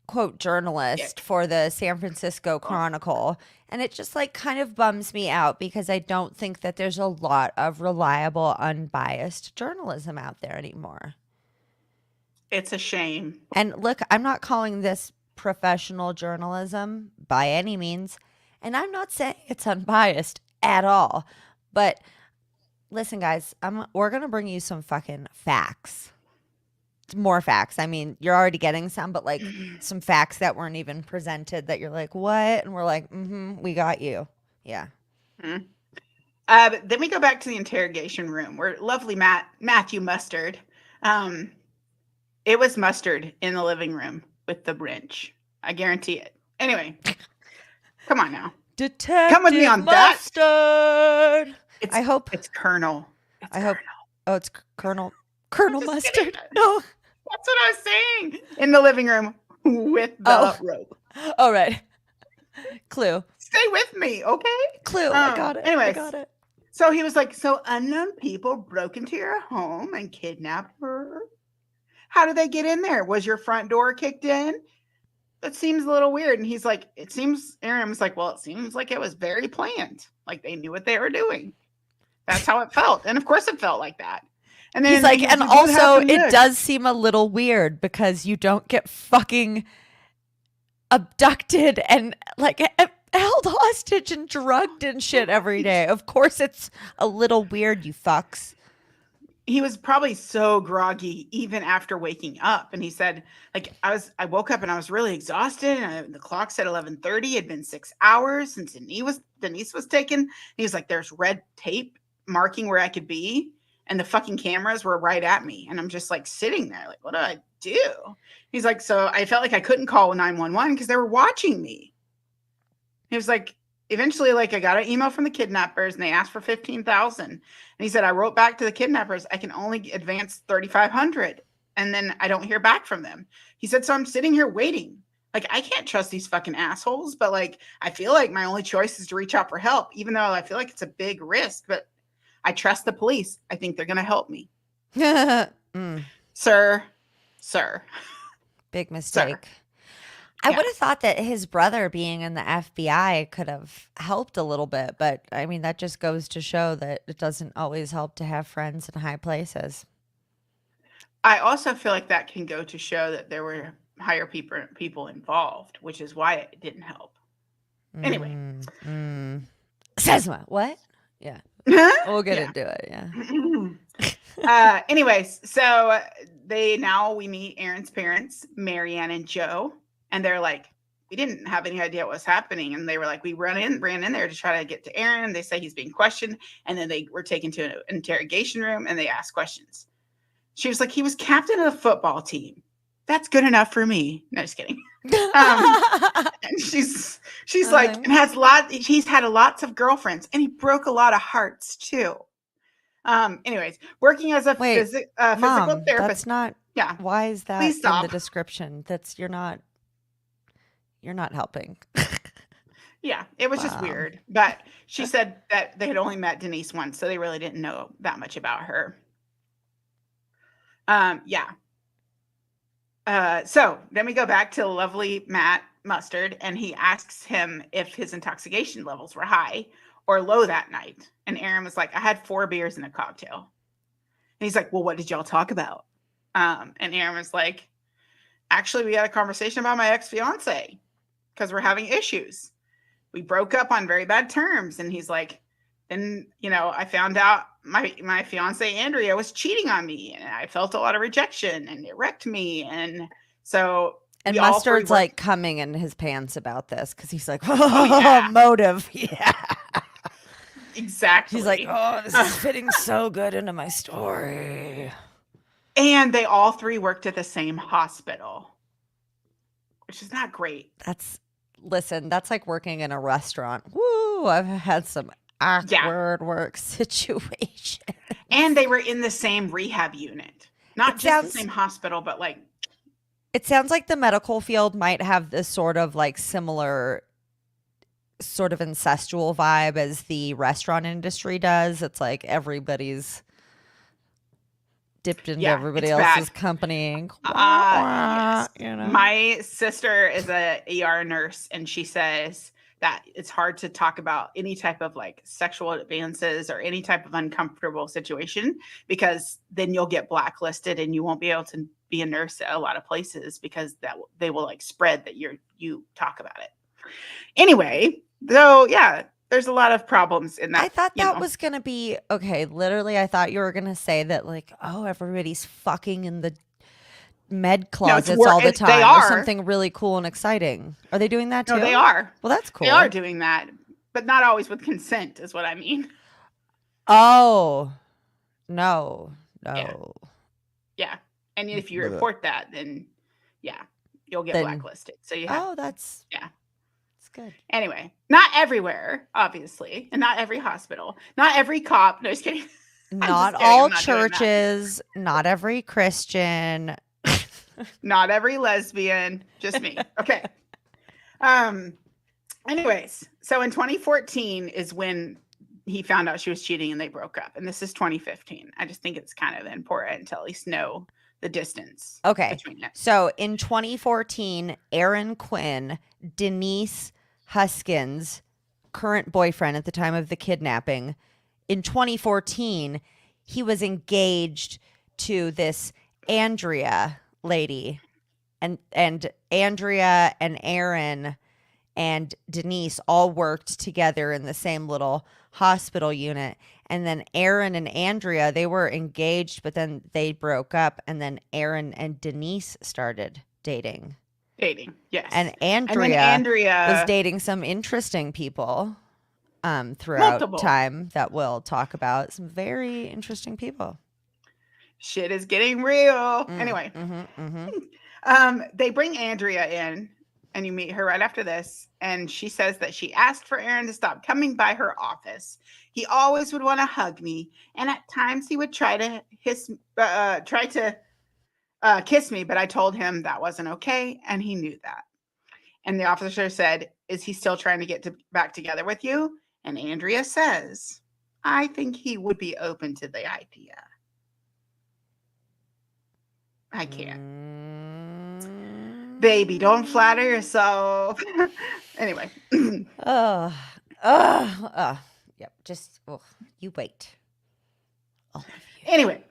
B: quote journalist
A: Dick.
B: for the San Francisco
A: Oh,
B: Chronicle, and it just like kind of bums me out because I don't think that there's a lot of reliable unbiased journalism out there anymore.
A: it's a shame.
B: And look, I'm not calling this professional journalism by any means, and I'm not saying it's unbiased at all. But listen guys, we're going to bring you some fucking facts. More facts. I mean, you're already getting some, but like some facts that weren't even presented that you're like, what? And we're like, we got you. Yeah.
A: But then we go back to the interrogation room where lovely Matthew Mustard. Um, it was Mustard in the living room with the wrench. I guarantee it. Anyway, come on now. Come with me
B: Detective
A: on that.
B: Mustard.
A: It's
B: I hope.
A: it's Colonel. It's
B: I hope.
A: Colonel.
B: Oh, it's
A: I'm
B: Colonel
A: just kidding.
B: Mustard. No.
A: That's what I was saying. In the living room with the
B: Oh,
A: rope.
B: all right. Clue.
A: Stay with me, okay?
B: Clue. I got it. I got
A: Anyways,
B: it.
A: so he was like, so unknown people broke into your home and kidnapped her. How did they get in there? Was your front door kicked in? That seems a little weird. And he's like, it seems, Aaron was like, well, it seems like it was very planned. Like they knew what they were doing. That's how it felt. And of course it felt like that. And
B: He's
A: then
B: like,
A: he was
B: and
A: like, what
B: also
A: happened
B: it
A: next?
B: does seem a little weird because you don't get fucking abducted and like held hostage and drugged and shit every day. Of course it's a little weird, you fucks.
A: He was probably so groggy even after waking up. And he said, like, I woke up and I was really exhausted. And the clock said 11:30. It had been 6 hours since Denise was taken. And he was like, there's red tape marking where I could be. And the fucking cameras were right at me. And I'm just like sitting there, like, what do I do? He's like, so I felt like I couldn't call 911 because they were watching me. He was like, eventually, like I got an email from the kidnappers and they asked for 15,000. And he said, I wrote back to the kidnappers, I can only advance 3,500. And then I don't hear back from them. He said, so I'm sitting here waiting. Like, I can't trust these fucking assholes, but like, I feel like my only choice is to reach out for help, even though I feel like it's a big risk, but I trust the police. I think they're going to help me. Sir,
B: Big
A: sir.
B: mistake. I
A: Yeah.
B: would have thought that his brother being in the FBI could have helped a little bit, but I mean, that just goes to show that it doesn't always help to have friends in high places.
A: I also feel like that can go to show that there were higher people involved, which is why it didn't help. Anyway.
B: Sesma, what? Yeah. We'll get
A: Yeah.
B: into it. Yeah.
A: Anyways, so we meet Aaron's parents, Marianne and Joe, and they're like, we didn't have any idea what was happening. And they were like, we ran in there to try to get to Aaron. They say he's being questioned. And then they were taken to an interrogation room and they asked questions. She was like, he was captain of the football team. That's good enough for me. No, just kidding. And she's like, and he's had lots of girlfriends and he broke a lot of hearts too. Anyways, working as a
B: Wait,
A: physical
B: Mom,
A: therapist.
B: that's not.
A: Yeah.
B: Why is that
A: Please
B: in
A: stop.
B: the description? You're not helping.
A: Yeah, it was just weird. But she said that they had only met Denise once, so they really didn't know that much about her. Yeah. So then we go back to lovely Matt Mustard, and he asks him if his intoxication levels were high or low that night. And Aaron was like, I had 4 beers and a cocktail. And he's like, well, what did y'all talk about? And Aaron was like, actually, we had a conversation about my ex-fiance because we're having issues. We broke up on very bad terms. And he's like, then, I found out my fiance Andrea was cheating on me and I felt a lot of rejection and it wrecked me. And so
B: and Mustard's like coming in his pants about this because he's like, oh,
A: yeah.
B: Motive. Yeah.
A: Exactly.
B: He's like, oh, this is fitting so good into my story.
A: And they all 3 worked at the same hospital, which is not great.
B: That's like working in a restaurant. Woo, I've had some awkward work situation.
A: And they were in the same rehab unit. Not just the same hospital, but like.
B: It sounds like the medical field might have this sort of like similar sort of incestual vibe as the restaurant industry does. It's like everybody's dipped into everybody else's company.
A: Yes. My sister is a ER nurse, and she says that it's hard to talk about any type of like sexual advances or any type of uncomfortable situation because then you'll get blacklisted and you won't be able to be a nurse at a lot of places because that they will like spread that you talk about it. Anyway, though, yeah, there's a lot of problems in that.
B: I thought that was going to be, okay, literally, I thought you were going to say that, like, oh, everybody's fucking in the med closets all the time.
A: They are.
B: Or something really cool and exciting. Are they doing that too?
A: No, they are.
B: Well, that's cool.
A: They are doing that, but not always with consent is what I mean.
B: Oh, no.
A: Yeah. And if you report that, then, yeah, you'll get blacklisted. So you have.
B: Oh, that's.
A: Yeah.
B: Good.
A: Anyway, not everywhere, obviously, and not every hospital, not every cop. No, just kidding.
B: Not all churches, not every Christian,
A: not every lesbian, just me. Okay. Anyways, so in 2014 is when he found out she was cheating and they broke up, and this is 2015. I just think it's kind of important to at least know the distance.
B: Okay.
A: Between it.
B: So in 2014, Aaron Quinn, Denise Huskins' current boyfriend at the time of the kidnapping, in 2014, he was engaged to this Andrea lady. And Andrea and Aaron and Denise all worked together in the same little hospital unit. And then Aaron and Andrea, they were engaged, but then they broke up. And then Aaron and Denise started dating.
A: Yes.
B: And Andrea was dating some interesting people throughout time that we'll talk about. Some very interesting people.
A: Shit is getting real. Anyway. They bring Andrea in, and you meet her right after this. And she says that she asked for Aaron to stop coming by her office. He always would want to hug me. And at times he would try to kiss me, but I told him that wasn't okay, and he knew that. And the officer said, is he still trying to get back together with you? And Andrea says, I think he would be open to the idea. I can't. Baby, don't flatter yourself. Anyway.
B: Yep, just, you wait.
A: Anyway.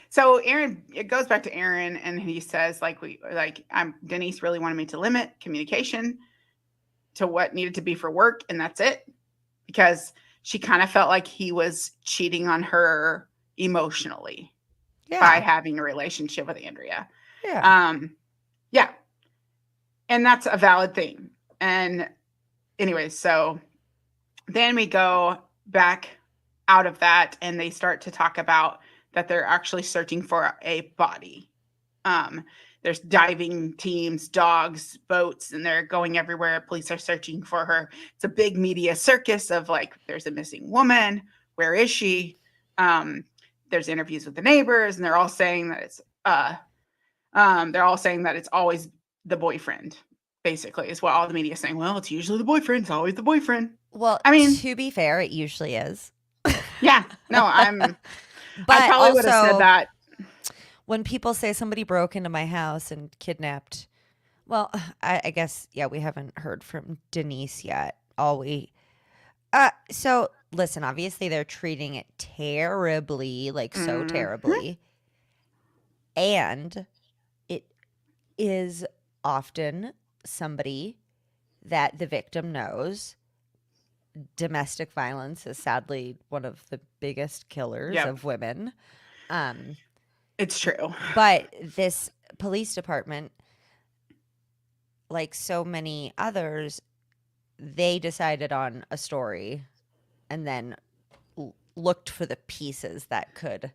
A: So Aaron, it goes back to Aaron, and he says, Denise really wanted me to limit communication to what needed to be for work, and that's it. Because she kind of felt like he was cheating on her emotionally by
B: Yeah.
A: having a relationship with Andrea.
B: Yeah.
A: Um, yeah, and that's a valid thing. And anyways, so then we go back out of that, and they start to talk about that they're actually searching for a body. Um, there's diving teams, dogs, boats, and they're going everywhere. Police are searching for her. It's a big media circus of like, there's a missing woman. Where is she? Um, there's interviews with the neighbors, and they're all saying that it's always the boyfriend. Basically, is what all the media is saying. Well, it's usually the boyfriend. It's always the boyfriend.
B: Well,
A: I mean,
B: to be fair, it usually is.
A: yeah, no, I
B: But
A: probably would have said
B: also,
A: that.
B: when people say somebody broke into my house and kidnapped, well, I guess, yeah, we haven't heard from Denise yet. All we, so listen, obviously they're treating it terribly, like so
A: Mhm.
B: terribly. And it is often somebody that the victim knows. Domestic violence is sadly one of the biggest killers
A: Yep,
B: of women. Um,
A: it's true.
B: but this police department, like so many others, they decided on a story and then looked for the pieces that could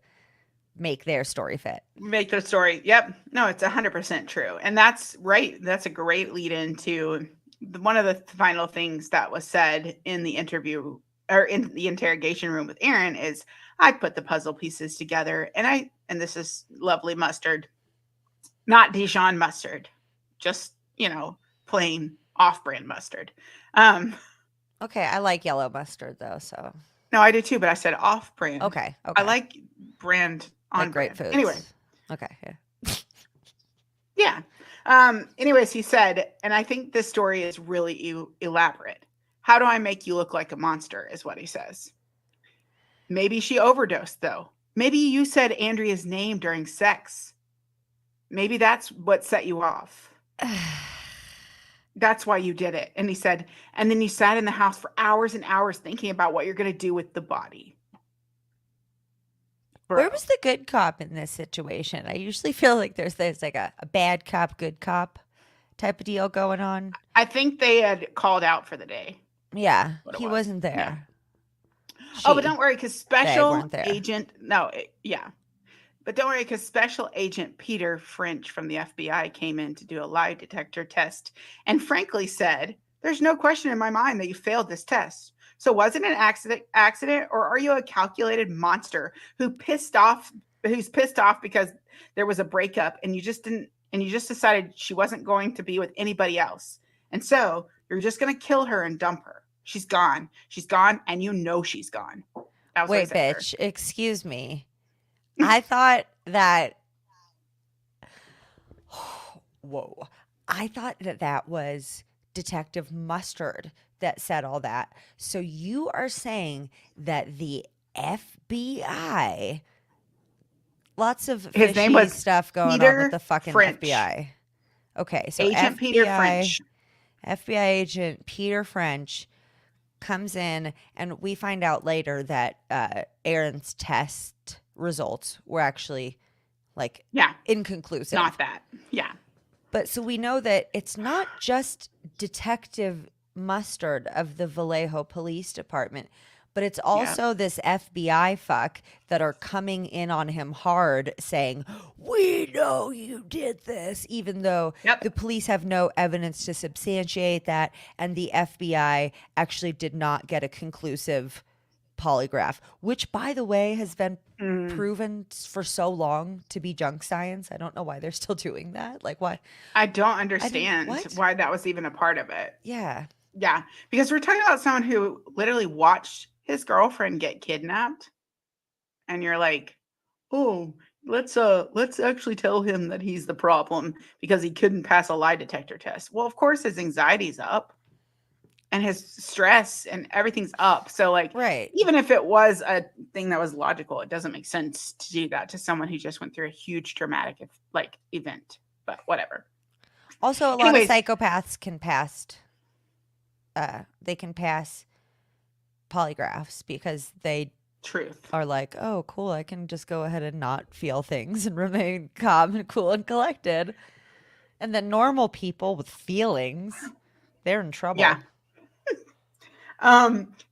B: make their story fit.
A: Make the story. Yep. No, it's 100% true. And that's right. That's a great lead into one of the final things that was said in the interview or in the interrogation room with Aaron is I put the puzzle pieces together and this is lovely mustard, not Dijon mustard, just, plain off brand mustard. Um,
B: Okay, I like yellow mustard though, so
A: no, I do too, but I said off brand.
B: okay,
A: I
B: okay.
A: like brand on
B: Like great
A: brand. Anyway,
B: foods. Okay, yeah.
A: yeah. Anyways, he said, and I think this story is really elaborate. How do I make you look like a monster? Is what he says. Maybe she overdosed, though. Maybe you said Andrea's name during sex. Maybe that's what set you off. That's why you did it. And he said, and then you sat in the house for hours and hours thinking about what you're going to do with the body.
B: Where
A: Bro.
B: was the good cop in this situation? I usually feel like there's like a bad cop, good cop type of deal going on.
A: I think they had called out for the day.
B: Yeah,
A: What it
B: he
A: was.
B: wasn't
A: Yeah.
B: there.
A: Oh, but don't worry, because
B: They
A: special
B: weren't there.
A: agent, no, yeah. But don't worry, because Special Agent Peter French from the FBI came in to do a lie detector test and frankly said, there's no question in my mind that you failed this test. So was it an accident, or are you a calculated monster who's pissed off because there was a breakup and you just decided she wasn't going to be with anybody else. And so you're just gonna kill her and dump her. She's gone. She's gone, and you know she's gone. That was what he
B: Wait,
A: said to her.
B: bitch, excuse me. I thought that whoa. I thought that that was Detective Mustard that said all that. So you are saying that the FBI, lots of
A: His name
B: fishy
A: was
B: stuff going on with
A: Peter
B: the fucking
A: French.
B: FBI. Okay, so
A: Agent Peter French.
B: FBI agent Peter French comes in, and we find out later that Aaron's test results were actually like
A: Yeah,
B: inconclusive.
A: not that. Yeah.
B: But so we know that it's not just Detective Mustard of the Vallejo Police Department, but it's
A: Yeah.
B: also this FBI fuck that are coming in on him hard saying, we know you did this, even though the
A: Yep.
B: police have no evidence to substantiate that. And the FBI actually did not get a conclusive polygraph, which, by the way, has been
A: Mm.
B: proven for so long to be junk science. I don't know why they're still doing that. Like, why?
A: I don't
B: I didn't,
A: understand
B: what?
A: why that was even a part of it.
B: Yeah.
A: Yeah, because we're talking about someone who literally watched his girlfriend get kidnapped, and you're like, "Oh, let's actually tell him that he's the problem because he couldn't pass a lie detector test." Well, of course his anxiety's up and his stress and everything's up. So like
B: Right.
A: even if it was a thing that was logical, it doesn't make sense to do that to someone who just went through a huge traumatic event. But whatever.
B: Also, a lot of
A: Anyways,
B: psychopaths can pass. They can pass polygraphs because they
A: Truth.
B: are like, oh, cool, I can just go ahead and not feel things and remain calm and cool and collected. And then normal people with feelings, they're in
A: Yeah.
B: trouble.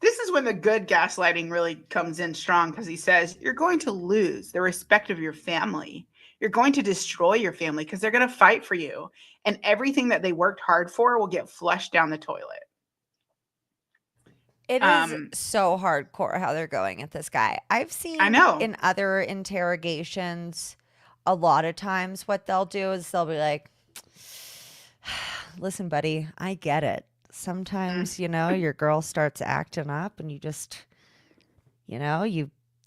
A: This is when the good gaslighting really comes in strong because he says, you're going to lose the respect of your family. You're going to destroy your family because they're going to fight for you. And everything that they worked hard for will get flushed down the toilet.
B: It is
A: Um,
B: so hardcore how they're going at this guy. I've
A: I
B: seen
A: know.
B: in other interrogations, a lot of times what they'll do is they'll be like, listen, buddy, I get it.
A: Mm,
B: Sometimes, your girl starts acting up and you just,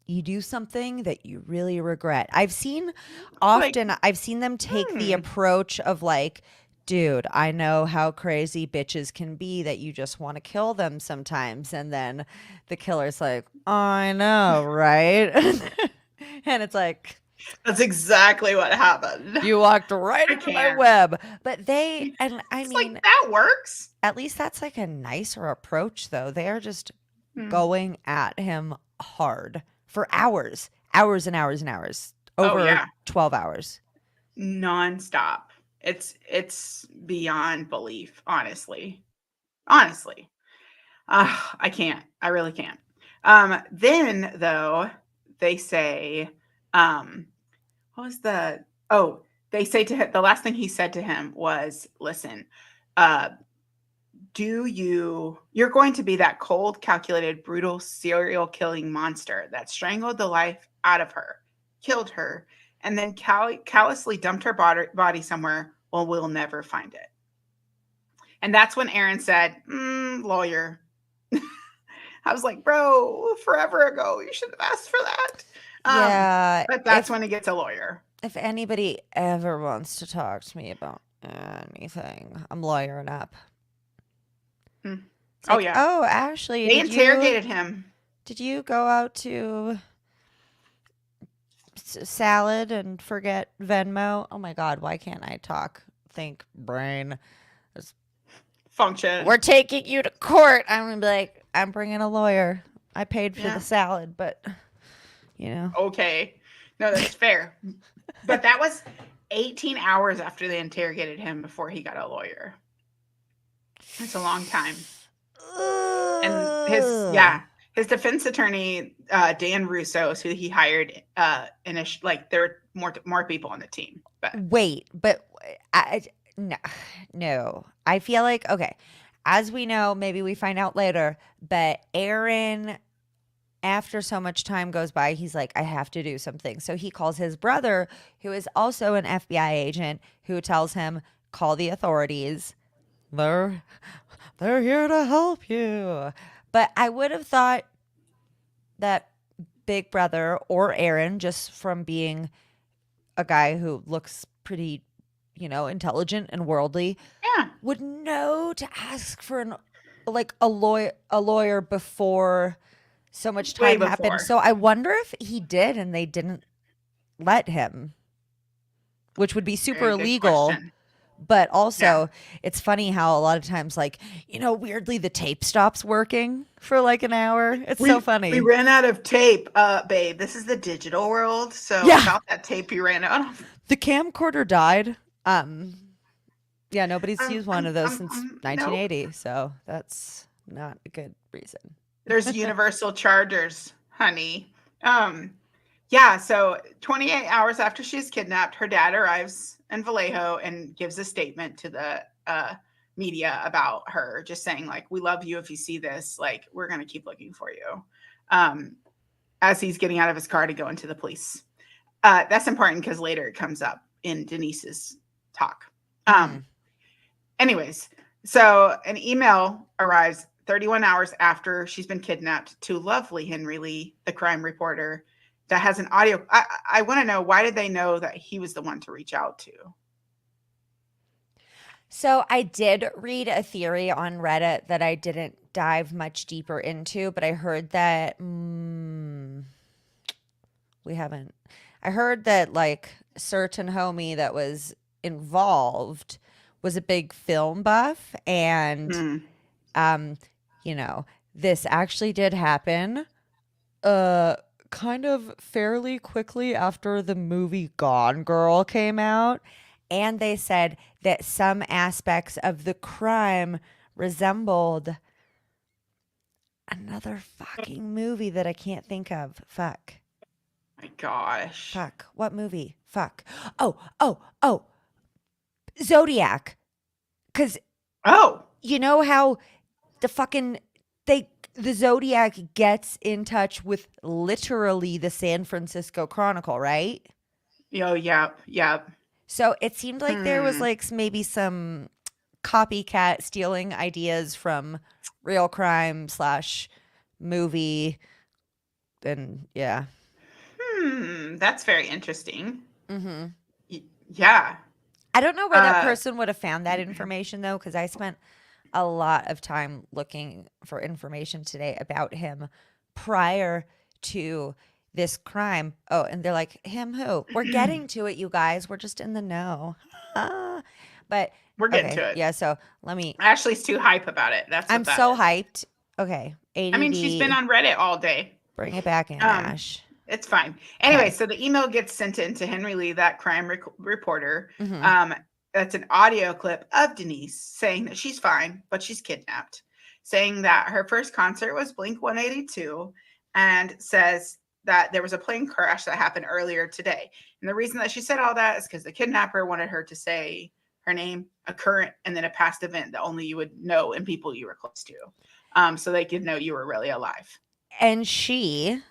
B: you do something that you really regret.
A: like,
B: I've seen them take the
A: hmm.
B: approach of like, dude, I know how crazy bitches can be that you just want to kill them sometimes. And then the killer's like, I know, right? And it's like,
A: That's exactly what happened.
B: you walked right
A: I
B: into my
A: can't.
B: web. But and I
A: It's like,
B: mean,
A: that works.
B: at least that's like a nicer approach, though. They are just
A: Hmm.
B: going at him hard for hours, hours and hours and hours,
A: Oh,
B: over
A: yeah.
B: 12 hours.
A: Nonstop. It's beyond belief, honestly. Honestly. I can't. I really can't. Then though, they say, what was they say to him, the last thing he said to him was, listen, uh, you're going to be that cold, calculated, brutal, serial killing monster that strangled the life out of her, killed her, and then callously dumped her body somewhere. Well, we'll never find it. And that's when Aaron said, lawyer. I was like, bro, forever ago, you should have asked for that.
B: Yeah,
A: But that's when he gets a lawyer.
B: if anybody ever wants to talk to me about anything, I'm lawyering up.
A: Hmm.
B: It's
A: Oh
B: like,
A: yeah,
B: oh, Ashley,
A: they
B: did you
A: interrogated him.
B: did you go out to salad and forget Venmo? Oh my God, why can't I talk? Think brain.
A: Function.
B: We're taking you to court. I'm gonna be like, I'm bringing a lawyer. I paid for the
A: Yeah.
B: salad, but you know.
A: Okay. No, that's fair. But that was 18 hours after they interrogated him before he got a lawyer. It's a long time. And
B: Ugh.
A: his defense attorney, Dan Russo, who he hired, like there were more people on the team, but
B: Wait, but no, no. I feel like okay. As we know, maybe we find out later, but Aaron, after so much time goes by, he's like, I have to do something. So he calls his brother, who is also an FBI agent, who tells him, call the authorities. They're they're here to help you. But I would have thought that Big Brother or Aaron, just from being a guy who looks pretty, intelligent and worldly,
A: yeah,
B: would know to ask for a lawyer before so much
A: way
B: time happened.
A: before.
B: So I wonder if he did and they didn't let him, which would be super
A: Very good
B: illegal.
A: question.
B: But
A: Yeah.
B: also, it's funny how a lot of times, like, weirdly, the tape stops working for like an hour. It's so
A: We
B: funny.
A: ran out of tape, babe. This is the digital world, so
B: Yeah,
A: without that tape, you ran out of.
B: the camcorder died. Yeah, nobody's used one of those since
A: Nope.
B: 1980, so that's not a good reason.
A: There's universal chargers, honey. Um, yeah. So 28 hours after she's kidnapped, her dad arrives in Vallejo and gives a statement to the media about her, just saying like, "We love you. If you see this, like, we're gonna keep looking for you." Um, as he's getting out of his car to go into the police. That's important because later it comes up in Denise's talk.
B: Mm.
A: Anyways, so an email arrives 31 hours after she's been kidnapped to lovely Henry Lee, the crime reporter, that has an audio. I want to know, why did they know that he was the one to reach out to?
B: So I did read a theory on Reddit that I didn't dive much deeper into, but I heard that we haven't. I heard that like certain homie that was involved was a big film buff and
A: Hmm.
B: um, you know, this actually did happen. Uh, kind of fairly quickly after the movie Gone Girl came out, and they said that some aspects of the crime resembled another fucking movie that I can't think of. Fuck.
A: My gosh.
B: Fuck. What movie? Fuck. Oh. Zodiac. Cuz
A: Oh,
B: you know how the fucking the Zodiac gets in touch with literally the San Francisco Chronicle, right?
A: yep.
B: So it seemed like there was
A: Hmm.
B: like maybe some copycat stealing ideas from real crime slash movie, and yeah.
A: That's very interesting.
B: Mm-hmm.
A: Yeah.
B: I don't know where that
A: Uh,
B: person would have found that information though, because I spent a lot of time looking for information today about him prior to this crime. Oh, and they're like, him who? We're getting to it, you guys. We're just in the know. But
A: we're getting
B: okay,
A: to it.
B: yeah, so let me
A: Ashley's too hype about it. That's
B: I'm
A: what that
B: so
A: is.
B: hyped. Okay,
A: I mean, she's been
B: ADD.
A: on Reddit all day.
B: Bring it back in,
A: Um,
B: Ash.
A: it's fine. Anyway,
B: Okay.
A: so the email gets sent in to Henry Lee, that crime reporter.
B: Mm-hmm.
A: Um, that's an audio clip of Denise saying that she's fine, but she's kidnapped, saying that her first concert was Blink 182, and says that there was a plane crash that happened earlier today. And the reason that she said all that is because the kidnapper wanted her to say her name, a current, and then a past event that only you would know and people you were close to, so they could know you were really alive.
B: And she,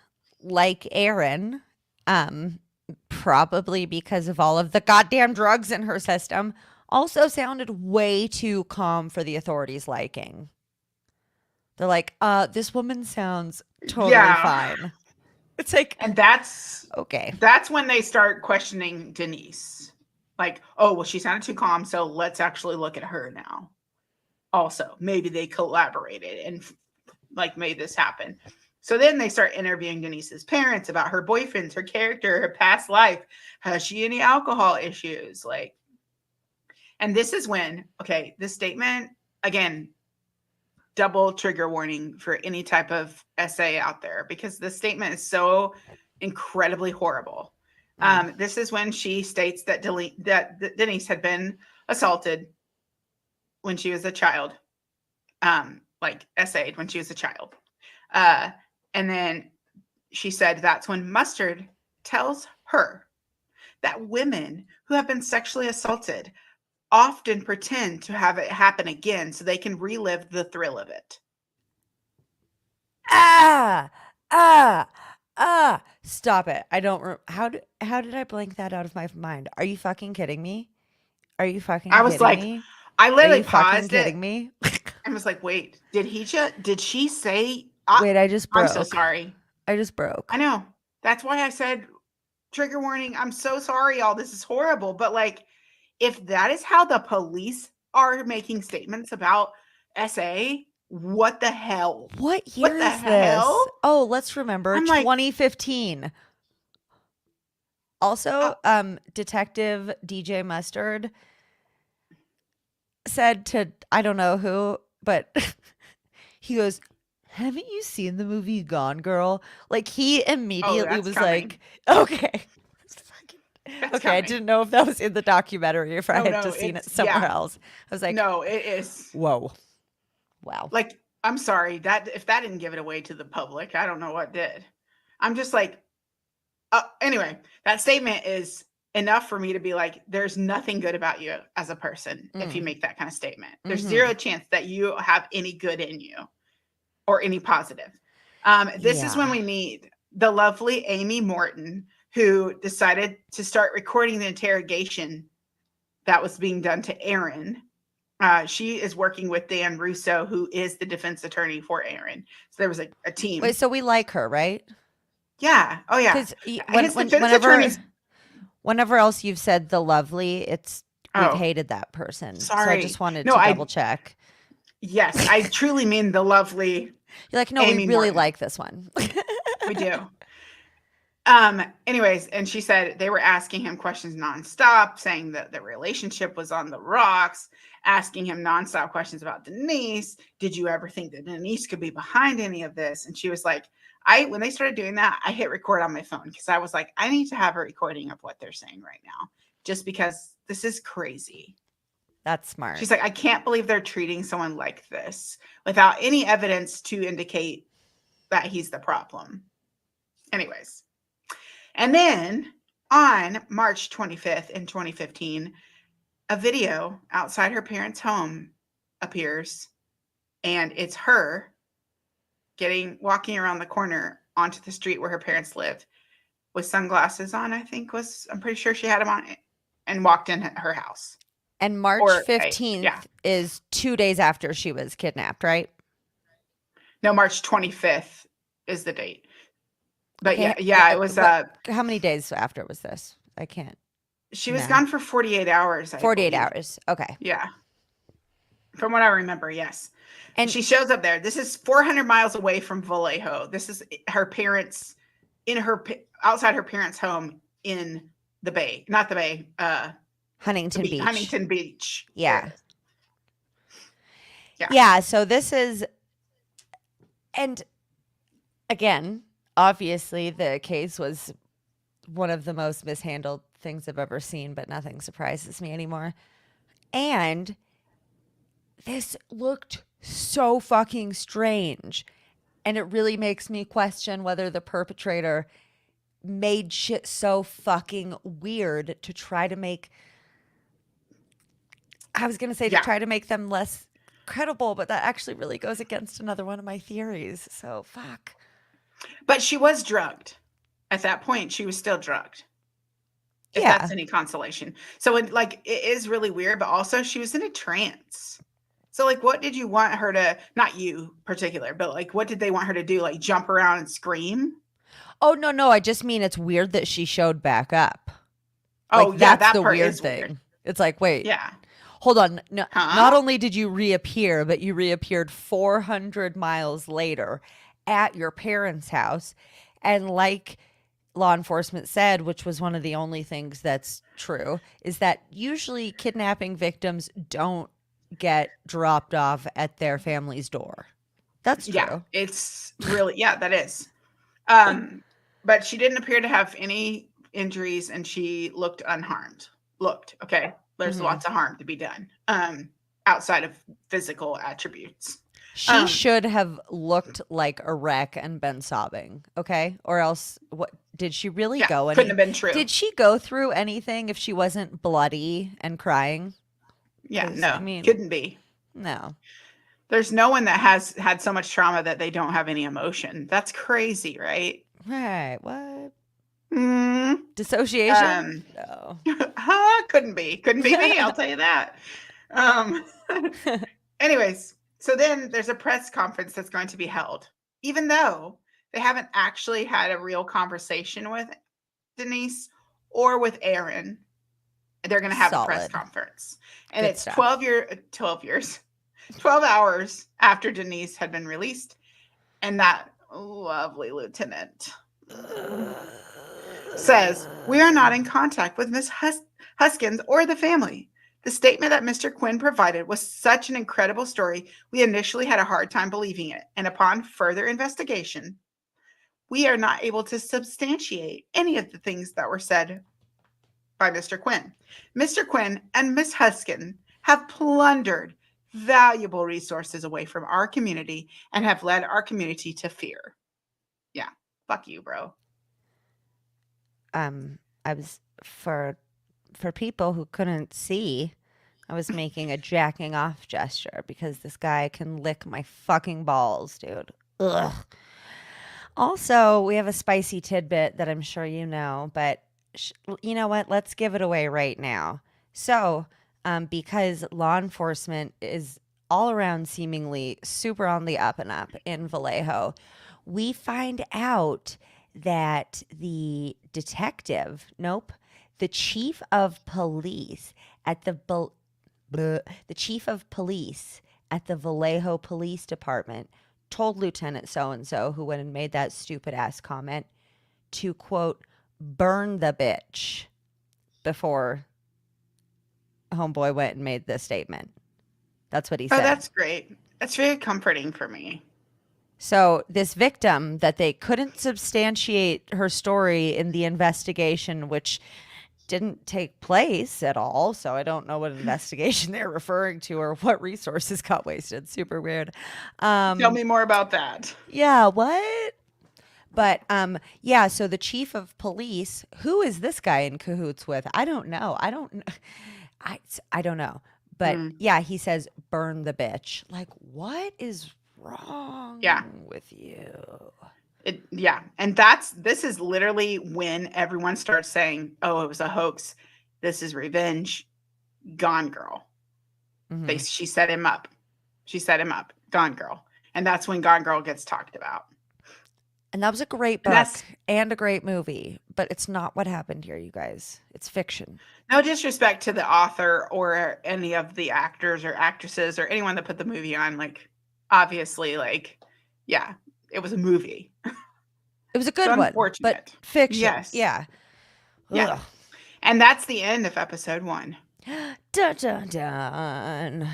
B: like Aaron, um, probably because of all of the goddamn drugs in her system, also sounded way too calm for the authorities' liking. They're like, this woman sounds totally
A: Yeah.
B: fine. It's like,
A: And that's
B: okay.
A: that's when they start questioning Denise. Like, oh, well, she sounded too calm, so let's actually look at her now. Also, maybe they collaborated and like made this happen. So then they start interviewing Denise's parents about her boyfriends, her character, her past life. Has she any alcohol issues? Like, and this is when, okay, this statement, again, double trigger warning for any type of essay out there because the statement is so incredibly horrible.
B: Mm.
A: This is when she states that Denise had been assaulted when she was a child, like essayed when she was a child. Uh, and then she said that's when Mustard tells her that women who have been sexually assaulted often pretend to have it happen again so they can relive the thrill of it.
B: Ah, ah, Stop it. I don't. How did I blank that out of my mind? Are you fucking kidding me? Are you
A: I
B: fucking
A: was
B: kidding
A: like,
B: me?
A: I
B: Are
A: literally
B: you fucking
A: paused it
B: kidding me?
A: and was like, wait, did she say,
B: Wait, I just
A: I'm so
B: broke.
A: sorry.
B: I just
A: I
B: broke.
A: know. That's why I said trigger warning. I'm so sorry, all this is horrible. But like, if that is how the police are making statements about SA, what the hell?
B: What year
A: What the
B: is this?
A: hell?
B: Oh, let's remember
A: I'm like,
B: 2015.
A: uh,
B: Also, Detective DJ Mustard said to I don't know who, but he goes, "Haven't you seen the movie Gone Girl?" Like he
A: oh,
B: immediately
A: that's
B: was like,
A: coming.
B: "Okay."
A: That's
B: Okay, I
A: coming.
B: didn't know if that was in the documentary or if I
A: Oh
B: had
A: no,
B: just seen it
A: it's
B: somewhere
A: yeah.
B: else. I was like,
A: No, it is.
B: "Whoa. Wow."
A: Like, I'm sorry that if that didn't give it away to the public, I don't know what did. I'm just like, anyway, that statement is enough for me to be like, there's nothing good about you as a person if you
B: Mm.
A: make that kind of statement. There's
B: Mhm.
A: zero chance that you have any good in you or any positive. This is when
B: Yeah.
A: we meet the lovely Amy Morton, who decided to start recording the interrogation that was being done to Aaron. She is working with Dan Russo, who is the defense attorney for Aaron. So there was a
B: Wait,
A: team.
B: so we like her, right?
A: Yeah. Oh, yeah.
B: Cuz
A: His defense attorney's.
B: whenever else you've said the lovely, it's we've
A: Oh,
B: hated that person. So I just
A: sorry.
B: wanted
A: No,
B: to double check.
A: yes, I truly mean the lovely
B: You're like, "No, we
A: Amy
B: really
A: Morton.
B: like this one."
A: We do. Anyways, and she said they were asking him questions nonstop, saying that the relationship was on the rocks. asking him nonstop questions about Denise. Did you ever think that Denise could be behind any of this? And she was like, when they started doing that, I hit record on my phone because I was like, I need to have a recording of what they're saying right now, just because this is crazy.
B: That's smart.
A: She's like, I can't believe they're treating someone like this without any evidence to indicate that he's the problem. Anyways. And then on March 25th in 2015, a video outside her parents' home appears, and it's her walking around the corner onto the street where her parents live with sunglasses on. I'm pretty sure she had them on, and walked in her house.
B: And March 15th is 2 days after she was kidnapped, right?
A: No, March 25th is the date. But okay, it was.
B: How many days after was this? I can't.
A: She was gone for 48 hours.
B: 48 hours. Okay.
A: Yeah. From what I remember, yes. And she shows up there. This is 400 miles away from Vallejo. This is her parents outside her parents' home in the Bay, not the Bay,
B: Huntington Beach.
A: Huntington Beach.
B: Yeah. Yeah. So this is, and again, obviously the case was one of the most mishandled things I've ever seen, but nothing surprises me anymore. And this looked so fucking strange. And it really makes me question whether the perpetrator made shit so fucking weird to try to make, I was going to say to try to make them less credible, but that actually really goes against another one of my theories. So fuck. But she was drugged. At that point, she was still drugged. If that's any consolation. So it is really weird, but also she was in a trance. So what did you want her to, not you particular, but what did they want her to do? Jump around and scream? Oh, no. I just mean it's weird that she showed back up. That's that the weird thing. Weird. It's wait. Yeah. Hold on. No, Not only did you reappear, but you reappeared 400 miles later at your parents' house. And law enforcement said, which was one of the only things that's true, is that usually kidnapping victims don't get dropped off at their family's door. That's true. Yeah, it's really, that is. But she didn't appear to have any injuries, and she looked unharmed. Okay. There's lots of harm to be done outside of physical attributes. She should have looked like a wreck and been sobbing, okay? Or else, what did she really go? Couldn't have been true. Did she go through anything if she wasn't bloody and crying? Yeah, no, couldn't be. No. There's no one that has had so much trauma that they don't have any emotion. That's crazy, right? Right. What? Dissociation? No. Couldn't be me. I'll tell you that. Anyways. So then there's a press conference that's going to be held, even though they haven't actually had a real conversation with Denise or with Aaron. They're going to have a press conference. And good it's stuff. 12 hours after Denise had been released. And that lovely lieutenant says, "We are not in contact with Miss Huskins or the family. The statement that Mr. Quinn provided was such an incredible story, we initially had a hard time believing it. And upon further investigation, we are not able to substantiate any of the things that were said by Mr. Quinn. Mr. Quinn and Miss Huskin have plundered valuable resources away from our community and have led our community to fear." Yeah, fuck you, bro. I was for people who couldn't see, I was making a jacking off gesture because this guy can lick my fucking balls, dude. Ugh. Also, we have a spicy tidbit that I'm sure you know, but you know what? Let's give it away right now. So, because law enforcement is all around seemingly super on the up and up in Vallejo, we find out that the chief of police at the chief of police at the Vallejo Police Department told Lieutenant so-and-so, who went and made that stupid ass comment, to quote, burn the bitch before homeboy went and made this statement. That's what he
A: Oh,
B: said.
A: that's great. That's very comforting for me.
B: So this victim that they couldn't substantiate her story in the investigation, which didn't take place at all. So I don't know what investigation they're referring to or what resources got wasted. Super weird.
A: Tell me more about that.
B: Yeah, what? But yeah, so the chief of police, who is this guy in cahoots with? I don't know. I don't know. But
A: Mm,
B: yeah, he says burn the bitch. Like what is wrong
A: yeah.
B: with you?
A: Yeah. And this is literally when everyone starts saying, "Oh, it was a hoax. This is revenge. Gone Girl."
B: Hmm.
A: She set him up. She set him up. Gone Girl. And that's when Gone Girl gets talked about.
B: And that was a great
A: And
B: book
A: that's
B: and a great movie, but it's not what happened here, you guys. It's fiction.
A: no disrespect to the author or any of the actors or actresses or anyone that put the movie on. Like, obviously, like, yeah, it was a movie.
B: It was a
A: It's
B: good one, but
A: unfortunate.
B: fiction.
A: Yes.
B: Yeah.
A: Yeah.
B: Ugh.
A: And that's the end of episode 1.
B: Dun, dun, dun.
A: And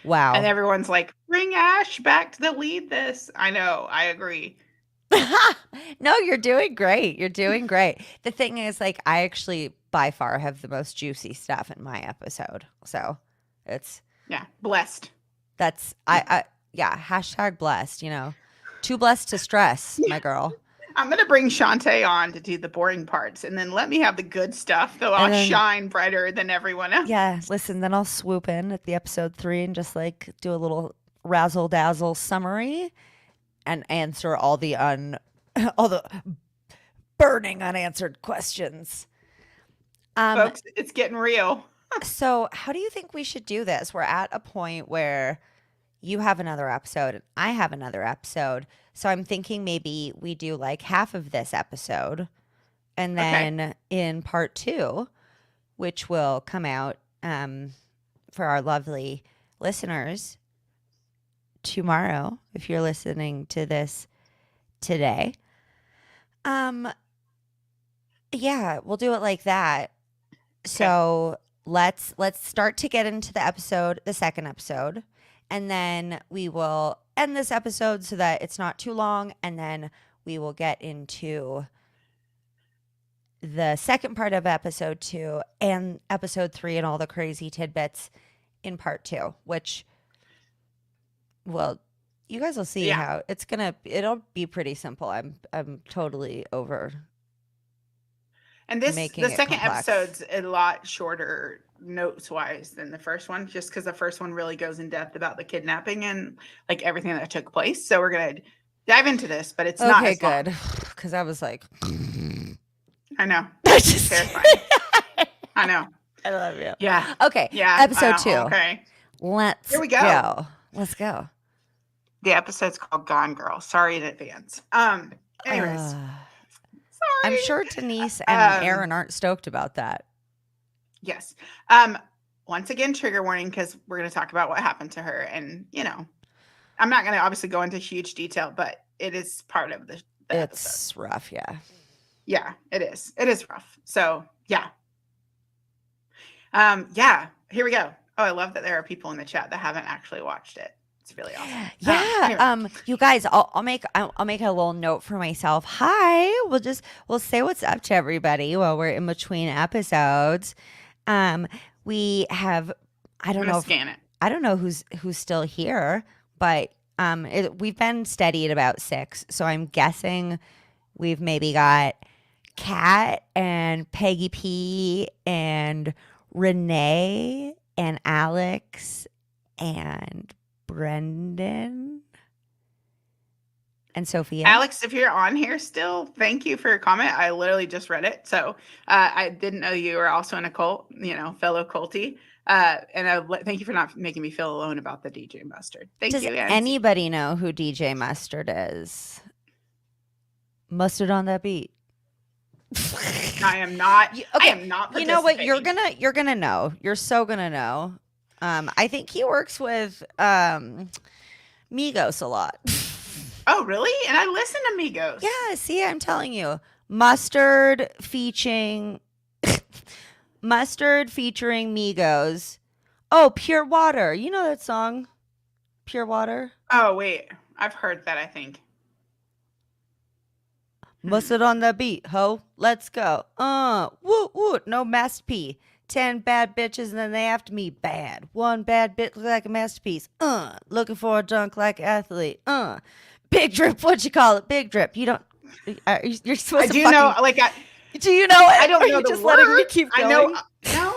B: Wow.
A: everyone's like, "Bring Ash back to the lead this." I know, I agree.
B: No, you're doing great. You're doing great. The thing is, like, I actually by far have the most juicy stuff in my episode. So it's
A: Yeah, blessed.
B: I yeah, hashtag blessed, you know. Too blessed to stress, my girl.
A: I'm gonna bring Shantae on to do the boring parts, and then let me have the good stuff, though
B: And
A: I'll
B: then
A: shine brighter than everyone else.
B: yeah, listen, then I'll swoop in at the episode 3 and just like do a little razzle dazzle summary and answer all the all the burning unanswered questions.
A: Folks, it's getting real.
B: So how do you think we should do this? We're at a point where you have another episode and I have another episode. So I'm thinking maybe we do like half of this episode and
A: Okay.
B: then in part 2, which will come out for our lovely listeners tomorrow, if you're listening to this today. Yeah, we'll do it like that. So let's start to get into the second episode, and then we will end this episode so that it's not too long, and then we will get into the second part of episode 2 and episode 3 and all the crazy tidbits in part 2, which, well, you guys will see
A: Yeah.
B: how it'll be pretty simple. I'm totally over
A: And
B: making
A: the
B: it
A: second
B: complex.
A: episode's a lot shorter notes wise than the first one, just because the first one really goes in depth about the kidnapping and like everything that took place. So we're gonna dive into this, but it's not
B: Okay,
A: as long.
B: good. Because I was like,
A: I know.
B: I
A: It's
B: just
A: terrifying. I know.
B: I love you.
A: Yeah.
B: Okay,
A: Yeah.
B: episode 2.
A: Okay.
B: Let's
A: Here we go.
B: go. Let's go.
A: The episode's called Gone Girl. Sorry in advance. Anyways.
B: Uh,
A: Sorry.
B: I'm sure Denise and Aaron aren't stoked about that.
A: Yes. Once again, trigger warning, because we're going to talk about what happened to her. And, you know, I'm not going to obviously go into huge detail, but it is part of the episode.
B: It's rough, yeah.
A: Yeah, it is. It is rough. So, yeah. Yeah, here we go. Oh, I love that there are people in the chat that haven't actually watched it. It's really awesome.
B: Yeah.
A: Anyway.
B: You guys, I'll make a little note for myself. Hi. We'll say what's up to everybody while we're in between episodes. We have I don't know
A: Scan it.
B: I don't know who's still here, but we've been steady at about 6. So I'm guessing we've maybe got Kat and Peggy P and Renee and Alex and Brendan and Sophia.
A: Alex, if you're on here still, thank you for your comment. I literally just read it. So I didn't know you were also in a cult, fellow culty. And thank you for not making me feel alone about the DJ Mustard. Thank
B: Does
A: you. Does
B: anybody know who DJ Mustard is? Mustard on that beat.
A: I am not.
B: Okay.
A: I am not.
B: You know what? You're gonna know. You're so gonna know. I think he works with Migos a lot.
A: Oh, really? And I listen to Migos.
B: Yeah, see, I'm telling you. Mustard featuring Migos Oh, Pure Water. You know that song? Pure Water.
A: Oh, wait. I've heard that, I think.
B: Mustard on the beat, ho. Let's go. Woot woot. No Master P. 10 bad bitches and then they after me bad. One bad bitch look like a masterpiece. Looking for a dunk like athlete. Big drip. What you call it? Big drip. You don't. You're supposed
A: I
B: to
A: do
B: fucking.
A: know, like,
B: Do you know it?
A: I don't
B: Are
A: know
B: you
A: the
B: just letting me
A: words.
B: keep
A: I
B: going?
A: know, no,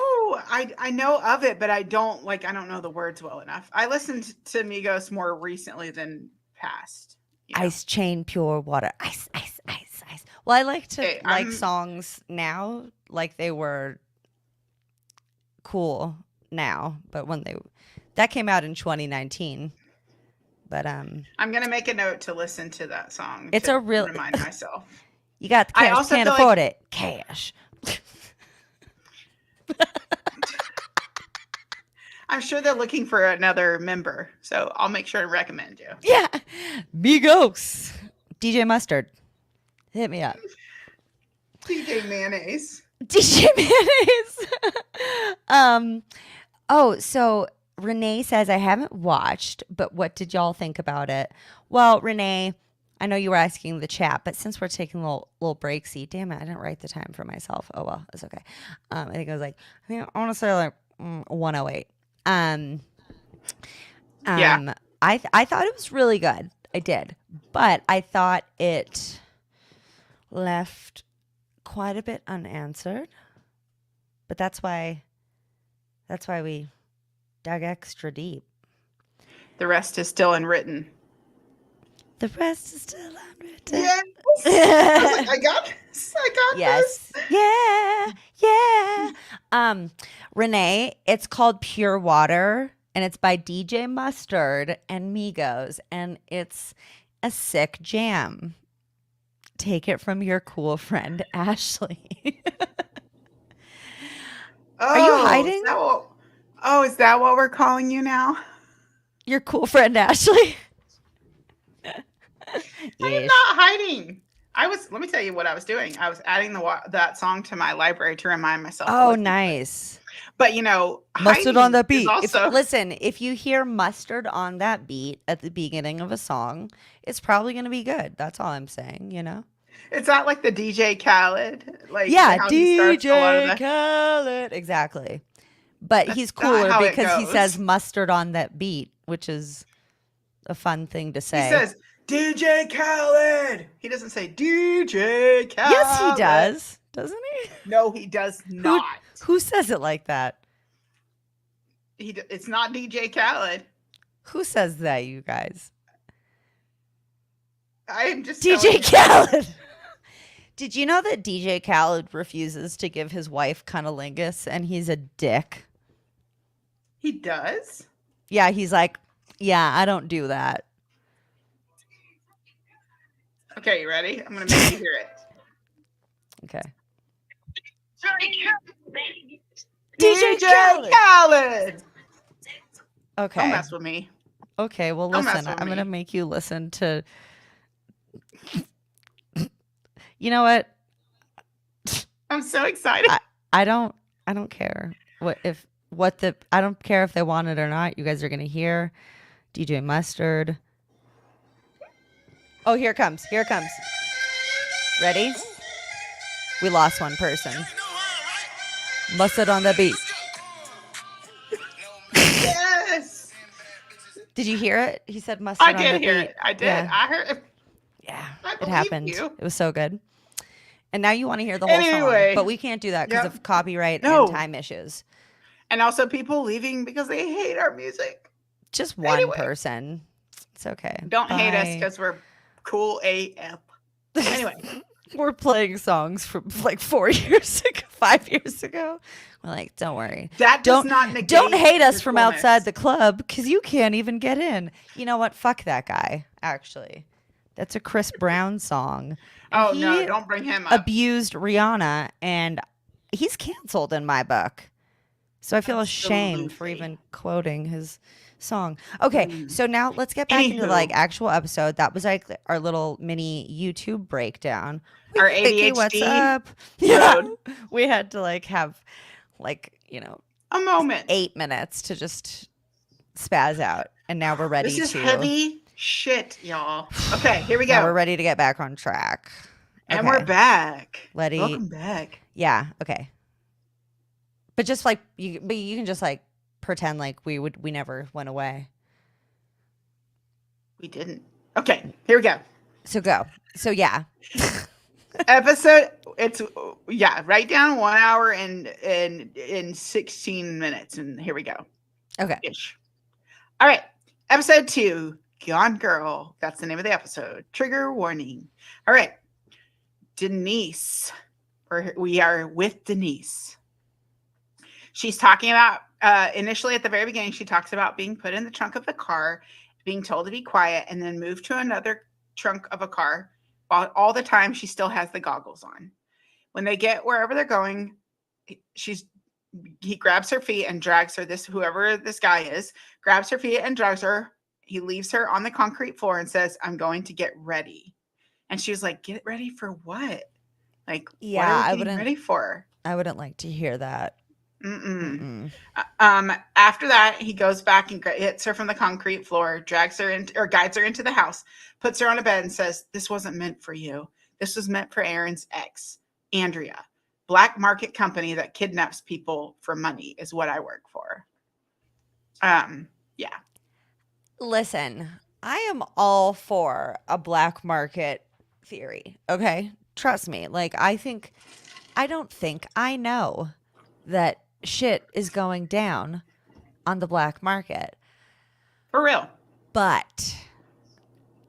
A: I know of it, but I don't know the words well enough. I listened to Migos more recently than past.
B: Ice chain, pure water. Ice, ice, ice, ice. Well, I like to
A: Okay,
B: like songs now like they were cool now, but when that came out in 2019. But
A: I'm gonna make a note to listen to that song.
B: It's
A: to
B: a real
A: remind myself.
B: You got the cash,
A: I also
B: can't
A: feel
B: afford
A: like,
B: it. Cash.
A: I'm sure they're looking for another member, so I'll make sure to recommend you.
B: Yeah. Migos. DJ Mustard. Hit me up.
A: DJ Mayonnaise.
B: DJ Mayonnaise. Oh, so Renee says I haven't watched, but what did y'all think about it? Well, Renee, I know you were asking the chat, but since we're taking a little break, damn it, I didn't write the time for myself. Oh well, it's okay. I think I was like, I want to say like 108.
A: Yeah.
B: I thought it was really good. I did, but I thought it left quite a bit unanswered. But that's why we dug extra deep.
A: The rest is still unwritten.
B: The rest is still unwritten.
A: Yes. I was like, I got this.
B: Yes. Yeah. Yeah. Renee, it's called Pure Water and it's by DJ Mustard and Migos and it's a sick jam. Take it from your cool friend Ashley. Are you hiding?
A: Is that what we're calling you now?
B: Your cool friend Ashley?
A: I'm not hiding. Let me tell you what I was doing. I was adding that song to my library to remind myself.
B: Oh, nice.
A: But
B: mustard on that beat.
A: Also...
B: If you hear mustard on that beat at the beginning of a song, it's probably going to be good. That's all I'm saying,
A: It's not like the DJ Khaled.
B: DJ Khaled. Exactly. But he's cooler because he says mustard on that beat, which is a fun thing to say.
A: He says DJ Khaled. He doesn't say DJ Khaled.
B: Yes, he does. Doesn't he?
A: No, he does not.
B: Who says it like that?
A: It's not DJ Khaled.
B: Who says that, you guys?
A: I'm just
B: DJ Khaled. Did you know that DJ Khaled refuses to give his wife cunnilingus and he's a dick?
A: He does?
B: Yeah, he's like, yeah, I don't do that.
A: Okay, you ready? I'm going to make you hear it.
B: Okay.
A: DJ Khaled.
B: Okay.
A: Don't mess with me.
B: Okay, well, listen, I'm going to make you listen to... You know what?
A: I'm so excited.
B: I don't care I don't care if they want it or not. You guys are going to hear DJ Mustard. Oh, here it comes. Ready? We lost one person. Mustard on the beat.
A: Yes.
B: Did you hear it? He said mustard on the beat.
A: I did hear it. I did. Yeah. I heard it.
B: Yeah, it happened.
A: You.
B: It was so good. And now you want to hear the whole song, but we can't do that because of copyright and time issues.
A: And also people leaving because they hate our music.
B: Just one person. It's okay.
A: Don't hate us because we're cool AF. Anyway.
B: We're playing songs from like 4 years ago, 5 years ago. We're like, don't worry.
A: That does not negate
B: Don't hate us from
A: coolness.
B: outside the club because you can't even get in. You know what? Fuck that guy, actually. That's a Chris Brown song.
A: Oh, no, don't bring him up.
B: Abused Rihanna, and he's canceled in my book. So I feel ashamed for even quoting his song. Okay, so now let's get back into like actual episode. That was like our little mini YouTube breakdown.
A: Our ADHD.
B: What's up? Yeah, we had to like have like
A: A moment.
B: 8 minutes to just spaz out. And now we're
A: This
B: ready
A: is
B: to
A: heavy shit, y'all. Okay, here we
B: now we're
A: go.
B: ready to get back on track.
A: And we're
B: Okay.
A: back.
B: Letty.
A: Welcome back.
B: Yeah, okay. But just like you can just like pretend like we never went away.
A: We didn't. Okay, here we go.
B: So go. So yeah.
A: Episode. It's yeah. Write down 1 hour and in 16 minutes, and here we go.
B: Okay.
A: Ish. All right. Episode 2. Gone Girl. That's the name of the episode. Trigger warning. All right. Denise. We are with Denise. She's talking about initially at the very beginning. She talks about being put in the trunk of the car, being told to be quiet, and then moved to another trunk of a car. While all the time she still has the goggles on. When they get wherever they're going, he grabs her feet and drags her. Whoever this guy is grabs her feet and drags her. He leaves her on the concrete floor and says, "I'm going to get ready." And she was like, "Get ready for what? Like, what are
B: Yeah,
A: we getting ready for?"
B: I wouldn't like to hear that.
A: Mm-mm. After that, he goes back and hits her from the concrete floor, drags her in, or guides her into the house, puts her on a bed, and says, "This wasn't meant for you. This was meant for Aaron's ex, Andrea. Black market company that kidnaps people for money is what I work for." Yeah.
B: Listen, I am all for a black market theory. Okay? Trust me. Like I don't think I know that shit is going down on the black market.
A: For real.
B: But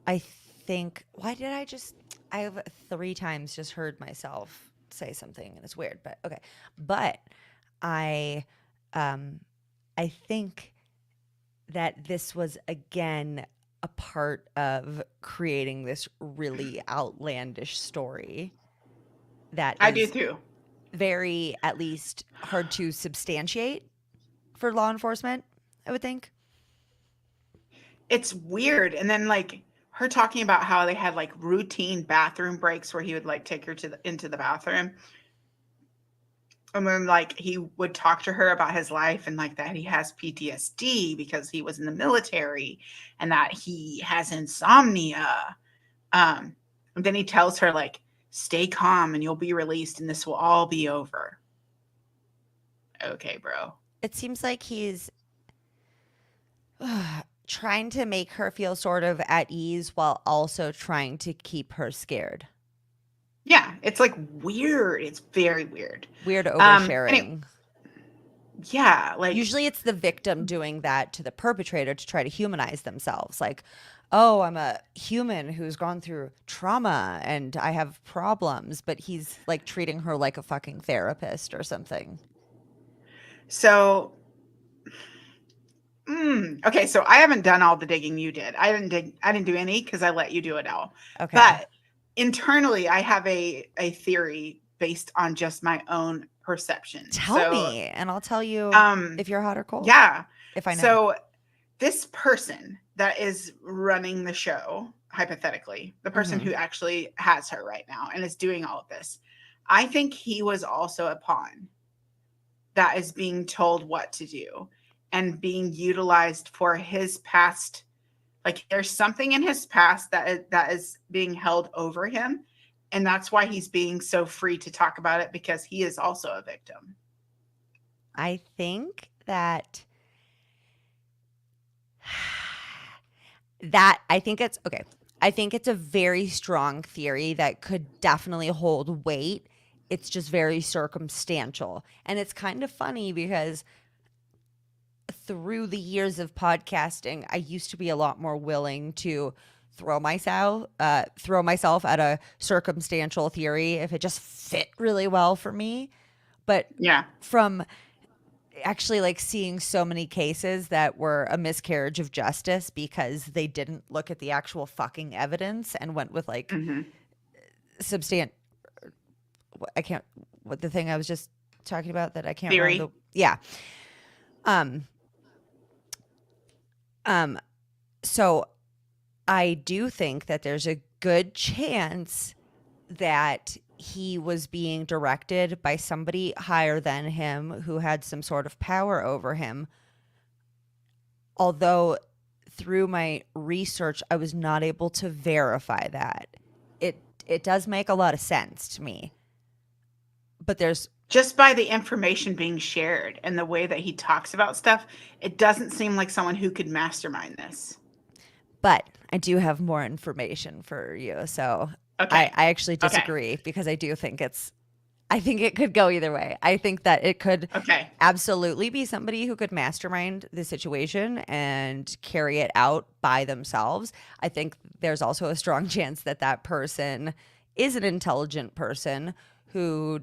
B: I think I have 3 times just heard myself say something and it's weird, but okay. But I I think that this was again a part of creating this really outlandish story that
A: I do
B: is
A: too.
B: very, at least, hard to substantiate for law enforcement, I would think.
A: It's weird. And then like her talking about how they had like routine bathroom breaks where he would like take her into the bathroom. And then like he would talk to her about his life and like that he has PTSD because he was in the military and that he has insomnia. And then he tells her like, "Stay calm and you'll be released and this will all be over." Okay, bro.
B: It seems like he's trying to make her feel sort of at ease while also trying to keep her scared.
A: Yeah, it's like weird. It's very weird.
B: Weird
A: Anyway,
B: oversharing.
A: yeah, like
B: Usually it's the victim doing that to the perpetrator to try to humanize themselves. Like, oh, I'm a human who's gone through trauma and I have problems, but he's like treating her like a fucking therapist or something.
A: so. Okay, so I haven't done all the digging you did. I didn't do any because I let you do it all.
B: Okay.
A: But internally, I have a theory based on just my own perception.
B: Tell me, and I'll tell you if you're hot or cold.
A: Yeah.
B: If I know.
A: So this person that is running the show, hypothetically, the person who actually has her right now and is doing all of this, I think he was also a pawn that is being told what to do and being utilized for his past. Like there's something in his past that is being held over him, and that's why he's being so free to talk about it because he is also a victim.
B: I think that I think it's okay. I think it's a very strong theory that could definitely hold weight. It's just very circumstantial. And it's kind of funny because through the years of podcasting, I used to be a lot more willing to throw myself at a circumstantial theory if it just fit really well for me. But
A: Yeah.
B: from actually like seeing so many cases that were a miscarriage of justice because they didn't look at the actual fucking evidence and went with like what the thing I was just talking about that I can't
A: Theory.
B: remember. Yeah. So I do think that there's a good chance that he was being directed by somebody higher than him who had some sort of power over him. Although through my research, I was not able to verify that. It does make a lot of sense to me. But there's
A: just by the information being shared and the way that he talks about stuff, it doesn't seem like someone who could mastermind this.
B: But I do have more information for you. So
A: Okay.
B: I actually disagree because I do think I think it could go either way. I think that it could absolutely be somebody who could mastermind the situation and carry it out by themselves. I think there's also a strong chance that that person is an intelligent person who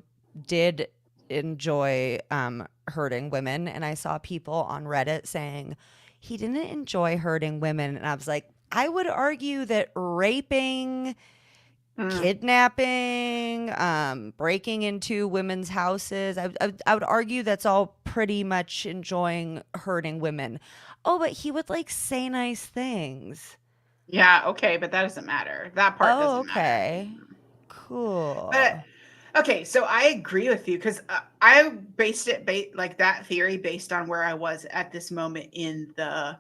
B: did enjoy hurting women. And I saw people on Reddit saying he didn't enjoy hurting women. And I was like, I would argue that raping, kidnapping, breaking into women's houses, I would argue that's all pretty much enjoying hurting women. Oh, but he would like say nice things.
A: Yeah, okay, but that doesn't matter. That part doesn't matter.
B: Okay. Cool.
A: But okay, so I agree with you because I based it like that theory based on where I was at this moment in the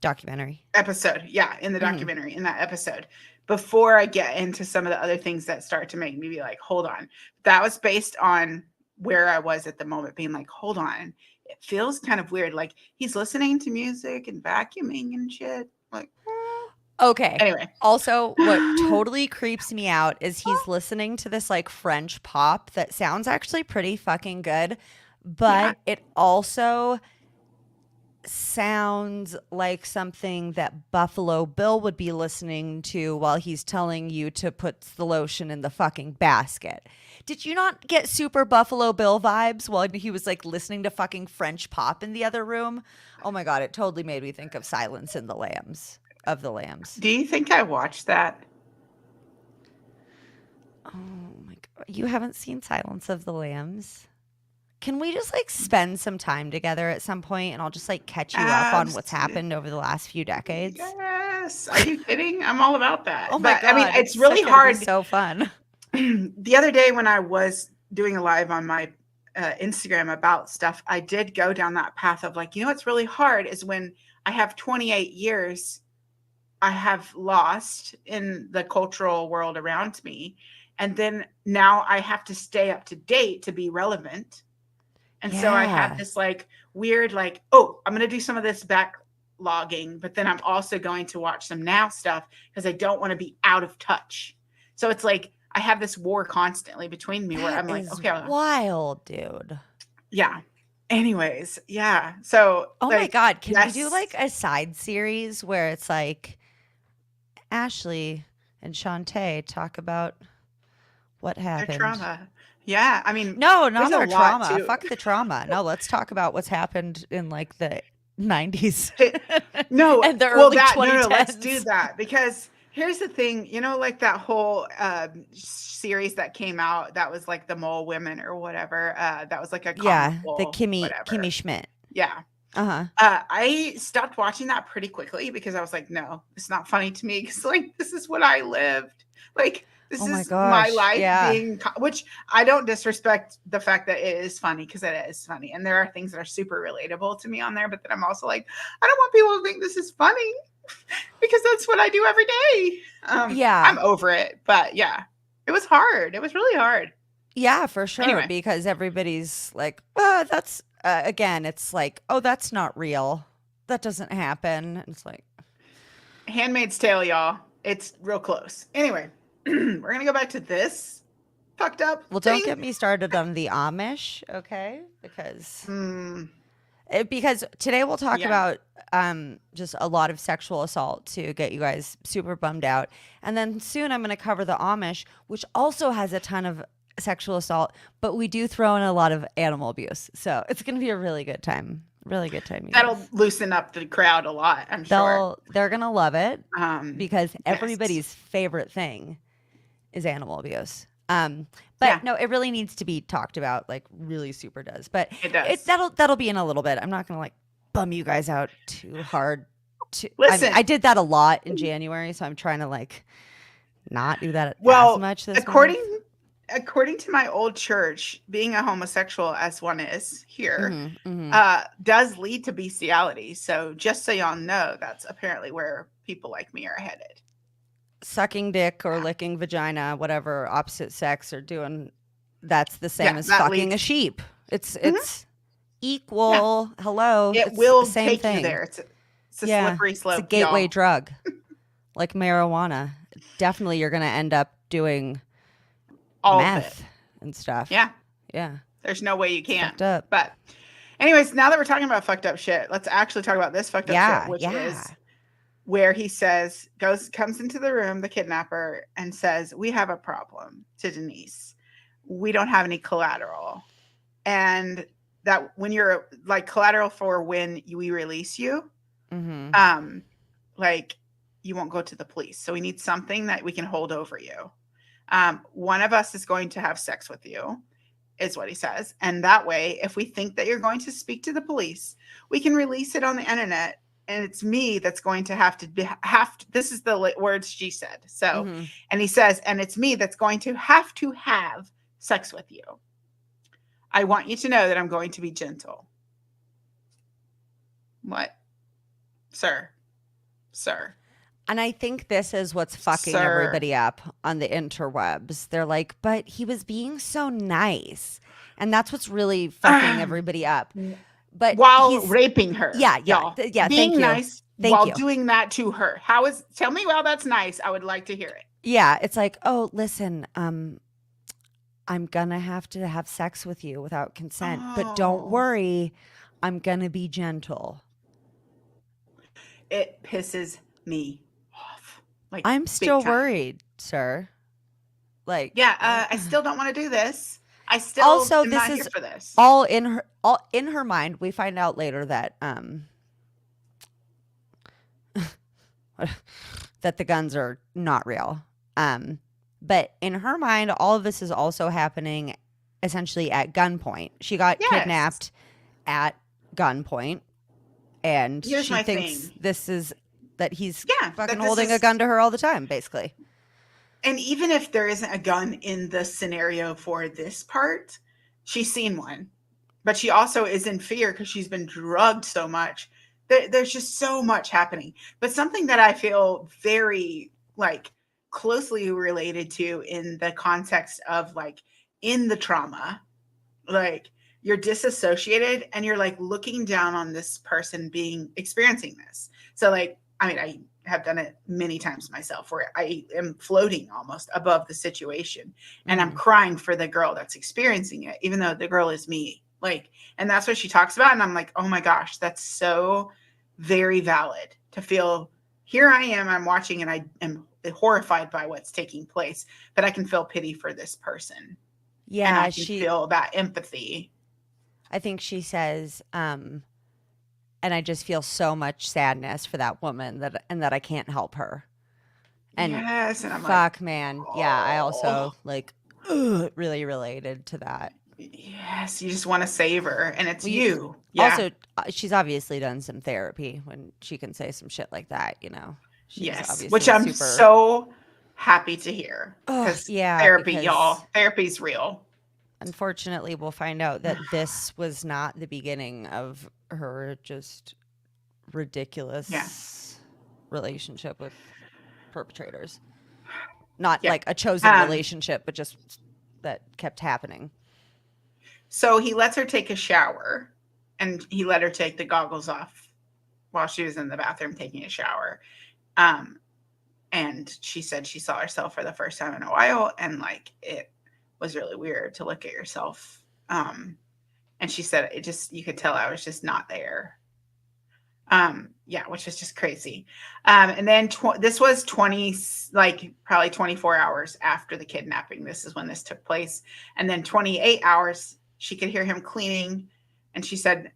B: documentary
A: episode. Yeah, in the documentary, in that episode. Before I get into some of the other things that start to make me be like, hold on. That was based on where I was at the moment, being like, hold on. It feels kind of weird. Like he's listening to music and vacuuming and shit. Like,
B: okay.
A: Anyway.
B: Also, what totally creeps me out is he's listening to this like French pop that sounds actually pretty fucking good, but it also sounds like something that Buffalo Bill would be listening to while he's telling you to put the lotion in the fucking basket. Did you not get super Buffalo Bill vibes while he was like listening to fucking French pop in the other room? Oh my God, it totally made me think of Silence of the Lambs.
A: Do you think I watched that?
B: Oh my God. You haven't seen Silence of the Lambs? Can we just like spend some time together at some point and I'll just like catch you up on what's happened over the last few decades?
A: Yes. Are you kidding? I'm all about that.
B: Oh my God.
A: I mean, it's really hard.
B: So fun.
A: The other day when I was doing a live on my Instagram about stuff, I did go down that path of like, what's really hard is when I have 28 years I have lost in the cultural world around me. And then now I have to stay up to date to be relevant. And so I have this like weird, like, oh, I'm going to do some of this backlogging, but then I'm also going to watch some now stuff because I don't want to be out of touch. So it's like, I have this war constantly between me where I'm like, okay.
B: Wild, dude.
A: Yeah. Anyways. Yeah. So.
B: Oh my God. Can we do like a side series where it's like Ashley and Shantae talk about what happened?
A: Their trauma. Yeah, I mean,
B: no, not their trauma. Fuck the trauma. No, let's talk about what's happened in like the 90s.
A: No,
B: and the early 2010s.
A: No, let's do that because here's the thing. Like that whole series that came out that was like the Mole Women or whatever. That was like a
B: the Kimmy Schmidt.
A: Yeah. I stopped watching that pretty quickly because I was like, no, it's not funny to me because like this is what I lived. Like. This is my life being, which I don't disrespect the fact that it is funny because it is funny. And there are things that are super relatable to me on there. But then I'm also like, I don't want people to think this is funny because that's what I do every day. I'm over it. But yeah, it was hard. It was really hard.
B: Yeah, for sure. Anyway. Because everybody's like, oh, that's, again, it's like, oh, that's not real. That doesn't happen. It's like.
A: Handmaid's Tale, y'all. It's real close. Anyway. We're going to go back to this fucked up
B: Well,
A: thing.
B: Don't get me started on the Amish, okay? Because today we'll talk about just a lot of sexual assault to get you guys super bummed out. And then soon I'm going to cover the Amish, which also has a ton of sexual assault, but we do throw in a lot of animal abuse. So it's going to be a really good time. Really good time.
A: That'll loosen up the crowd a lot, I'm sure.
B: They're going to love it because everybody's favorite thing is animal abuse. But no, it really needs to be talked about, like really super does. But
A: it does.
B: That'll be in a little bit. I'm not gonna like bum you guys out too hard.
A: Listen,
B: I did that a lot in January, so I'm trying to like not do that as
A: Well,
B: much this month?
A: according to my old church, being a homosexual as one is here,
B: Mhm, mhm.
A: does lead to bestiality. So just so y'all know, that's apparently where people like me are headed.
B: Sucking dick or licking vagina, whatever opposite sex are doing, that's the same
A: Yeah,
B: as
A: that
B: fucking a
A: leads.
B: sheep.
A: Mhm.
B: It's
A: Yeah,
B: equal. Hello,
A: it
B: it's the
A: will
B: same
A: take you
B: thing.
A: there. It's a
B: Yeah,
A: slippery
B: it's a
A: slope,
B: gateway
A: y'all.
B: drug, like marijuana. Definitely, you're gonna end up doing
A: All of it.
B: meth and stuff.
A: Yeah,
B: Yeah,
A: there's no way you
B: it's
A: can't.
B: fucked up.
A: But, anyways, now that we're talking about fucked up shit, let's actually talk about this fucked up shit,
B: Yeah,
A: which is
B: yeah.
A: where he says, comes into the room, the kidnapper, and says, "We have a problem," to Denise. "We don't have any collateral." And that when you're like collateral for when we release you,
B: Mm-hmm.
A: um, like you won't go to the police. So we need something that we can hold over you. One of us is going to have sex with you, is what he says. And that way, if we think that you're going to speak to the police, we can release it on the internet. And it's me that's going to this is the words she said. So,
B: Mm-hmm.
A: and he says, and it's me that's going to have sex with you. I want you to know that I'm going to be gentle. What? Sir, sir,
B: And I think this is what's fucking
A: sir.
B: everybody up on the interwebs. They're like, but he was being so nice. And that's what's really fucking everybody up. But
A: While
B: he's,
A: raping her,
B: yeah, yeah,
A: y'all.
B: yeah. Thank
A: Being
B: you.
A: nice
B: Thank
A: while
B: you.
A: doing that to her. Tell me how that's nice. I would like to hear it.
B: Yeah, it's like, oh, listen, I'm gonna have to have sex with you without consent, but don't
A: Oh,
B: worry, I'm gonna be gentle.
A: it pisses me off. Like,
B: I'm
A: big
B: still
A: time.
B: worried, sir. Like,
A: Yeah, I still don't want to do this. I still
B: also,
A: am
B: this
A: not here
B: is
A: for this.
B: all in her mind. We find out later that that the guns are not real. Um, but in her mind, all of this is also happening essentially at gunpoint. She got
A: Yes.
B: kidnapped at gunpoint, and
A: Here's
B: she
A: my
B: thinks
A: thing.
B: this is that he's
A: Yeah,
B: fucking
A: that this
B: holding a
A: is,
B: gun to her all the time, basically.
A: and even if there isn't a gun in the scenario for this part, she's seen one. But she also is in fear because she's been drugged so much. There's just so much happening. But something that I feel very like closely related to in the context of like in the trauma, like you're disassociated and you're like looking down on this person being experiencing this. So like, I mean, I have done it many times myself where I am floating almost above the situation and I'm
B: Mm-hmm.
A: crying for the girl that's experiencing it, even though the girl is me. Like, and that's what she talks about. And I'm like, oh my gosh, that's so very valid to feel. Here I am, I'm watching and I am horrified by what's taking place, but I can feel pity for this person and I
B: Yeah,
A: can feel that empathy.
B: I think she says, and I just feel so much sadness for that woman that I can't help her. And
A: Yes, and I'm like,
B: fuck, man, yeah, I
A: oh,
B: also like really related to that.
A: yes, you just want to save her, and it's
B: Well, you
A: you. Yeah,
B: also she's obviously done some therapy when she can say some shit like that. You know, she's
A: yes, which
B: obviously
A: I'm
B: super.
A: so happy to hear
B: Oh
A: because
B: yeah,
A: therapy,
B: because
A: y'all, therapy's real.
B: unfortunately we'll find out that this was not the beginning of her just
A: Yeah,
B: ridiculous relationship with perpetrators. Not
A: yeah.
B: like a chosen
A: Um,
B: relationship, but just that kept happening.
A: so he lets her take a shower, and he let her take the goggles off while she was in the bathroom taking a shower. Um, and she said she saw herself for the first time in a while, and like it was really weird to look at yourself. And she said it just you could tell I was just not there. Yeah, which was just crazy. And then this was 20, like probably 24 hours after the kidnapping. This is when this took place. And then 28 hours, she could hear him cleaning. And she said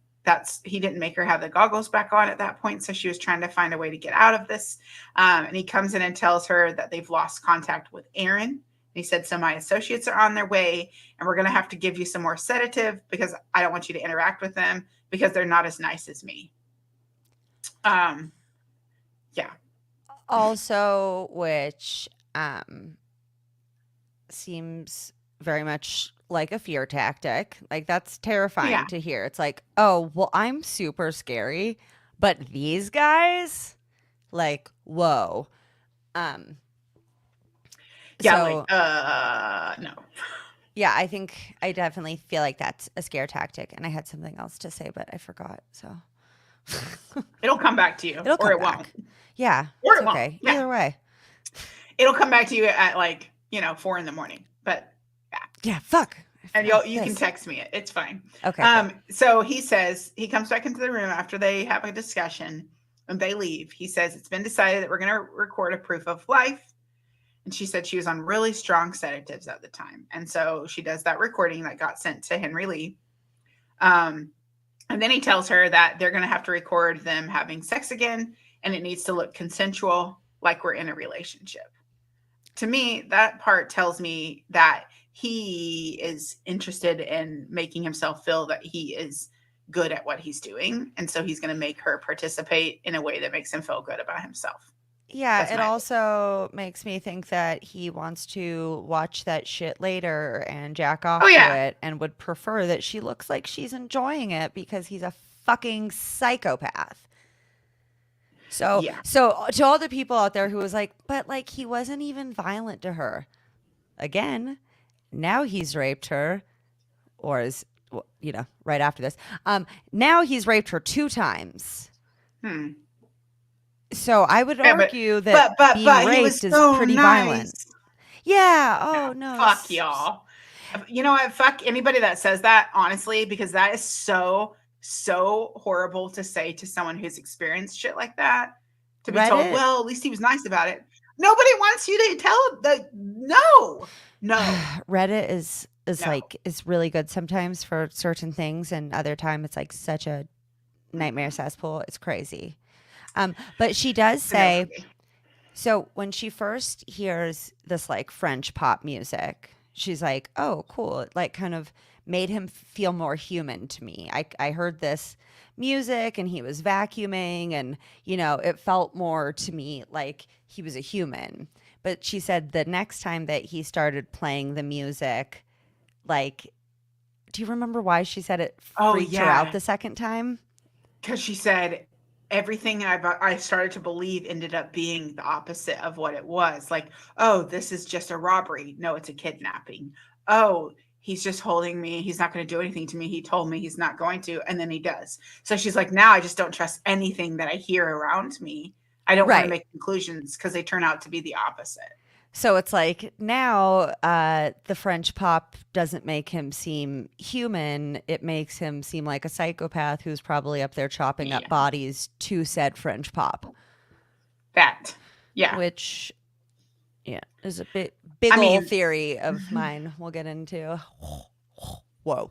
A: he didn't make her have the goggles back on at that point. So she was trying to find a way to get out of this. And he comes in and tells her that they've lost contact with Aaron. And he said, so my associates are on their way, and we're going to have to give you some more sedative because I don't want you to interact with them because they're not as nice as me. Um, yeah.
B: Also, which um, seems very much like a fear tactic. Like, that's
A: Yeah.
B: terrifying to hear. It's like, oh, well, I'm super scary, but these guys, like, whoa. Um,
A: Yeah, like,
B: so
A: no.
B: yeah, I think I definitely feel like that's a scare tactic. And I had something else to say, but I forgot. So
A: It'll come back to you,
B: it'll
A: or
B: come
A: it won't.
B: back. Yeah,
A: Or
B: it's
A: it won't.
B: okay.
A: Yeah.
B: Either way.
A: It'll come back to you at like, 4 in the morning. But yeah.
B: Yeah, fuck. I
A: And
B: forgot
A: you can
B: this.
A: text me it. It's fine.
B: Okay, cool.
A: So he says he comes back into the room after they have a discussion and they leave. He says it's been decided that we're going to record a proof of life. And she said she was on really strong sedatives at the time. And so she does that recording that got sent to Henry Lee. And then he tells her that they're going to have to record them having sex again, and it needs to look consensual, like we're in a relationship. To me, that part tells me that he is interested in making himself feel that he is good at what he's doing. And so he's going to make her participate in a way that makes him feel good about himself.
B: Yeah,
A: That's
B: it
A: my opinion.
B: also makes me think that he wants to watch that shit later and jack
A: Oh,
B: off to
A: yeah.
B: it and would prefer that she looks like she's enjoying it because he's a fucking psychopath. So,
A: Yeah.
B: so to all the people out there who was like, but like he wasn't even violent to her. Again, now he's raped her, or is right after this. Now he's raped her 2 times.
A: Hmm.
B: So I would
A: Yeah,
B: argue that being
A: but he was
B: raped is
A: so
B: pretty violent.
A: nice.
B: Yeah.
A: Yeah,
B: Oh no.
A: fuck y'all. You know what? Fuck anybody that says that, honestly, because that is so, so horrible to say to someone who's experienced shit like that. To be told,
B: Reddit.
A: well, at least he was nice about it. Nobody wants you to tell the no, no,
B: Reddit is
A: no.
B: like is really good sometimes for certain things, and other time it's like such a nightmare
A: Mm-mm.
B: cesspool. It's crazy. But she does
A: It's a no for
B: say,
A: me.
B: so when she first hears this like French pop music, she's like, "Oh, cool!" It like kind of made him feel more human to me. I heard this music and he was vacuuming, and it felt more to me like he was a human. But she said the next time that he started playing the music, like, do you remember why she said it
A: Oh
B: freaked her out
A: yeah,
B: the second time?
A: because she said everything I started to believe ended up being the opposite of what it was. Like, oh, this is just a robbery. No, it's a kidnapping. Oh, he's just holding me. He's not going to do anything to me. He told me he's not going to, and then he does. So she's like, now I just don't trust anything that I hear around me. I don't want to
B: Right.
A: make conclusions because they turn out to be the opposite.
B: So it's like now the French pop doesn't make him seem human. It makes him seem like a psychopath who's probably up there chopping up
A: Yeah,
B: bodies to said French pop,
A: that. Yeah.
B: which, yeah, is a
A: I
B: big old
A: mean,
B: theory of mine we'll get into. Whoa.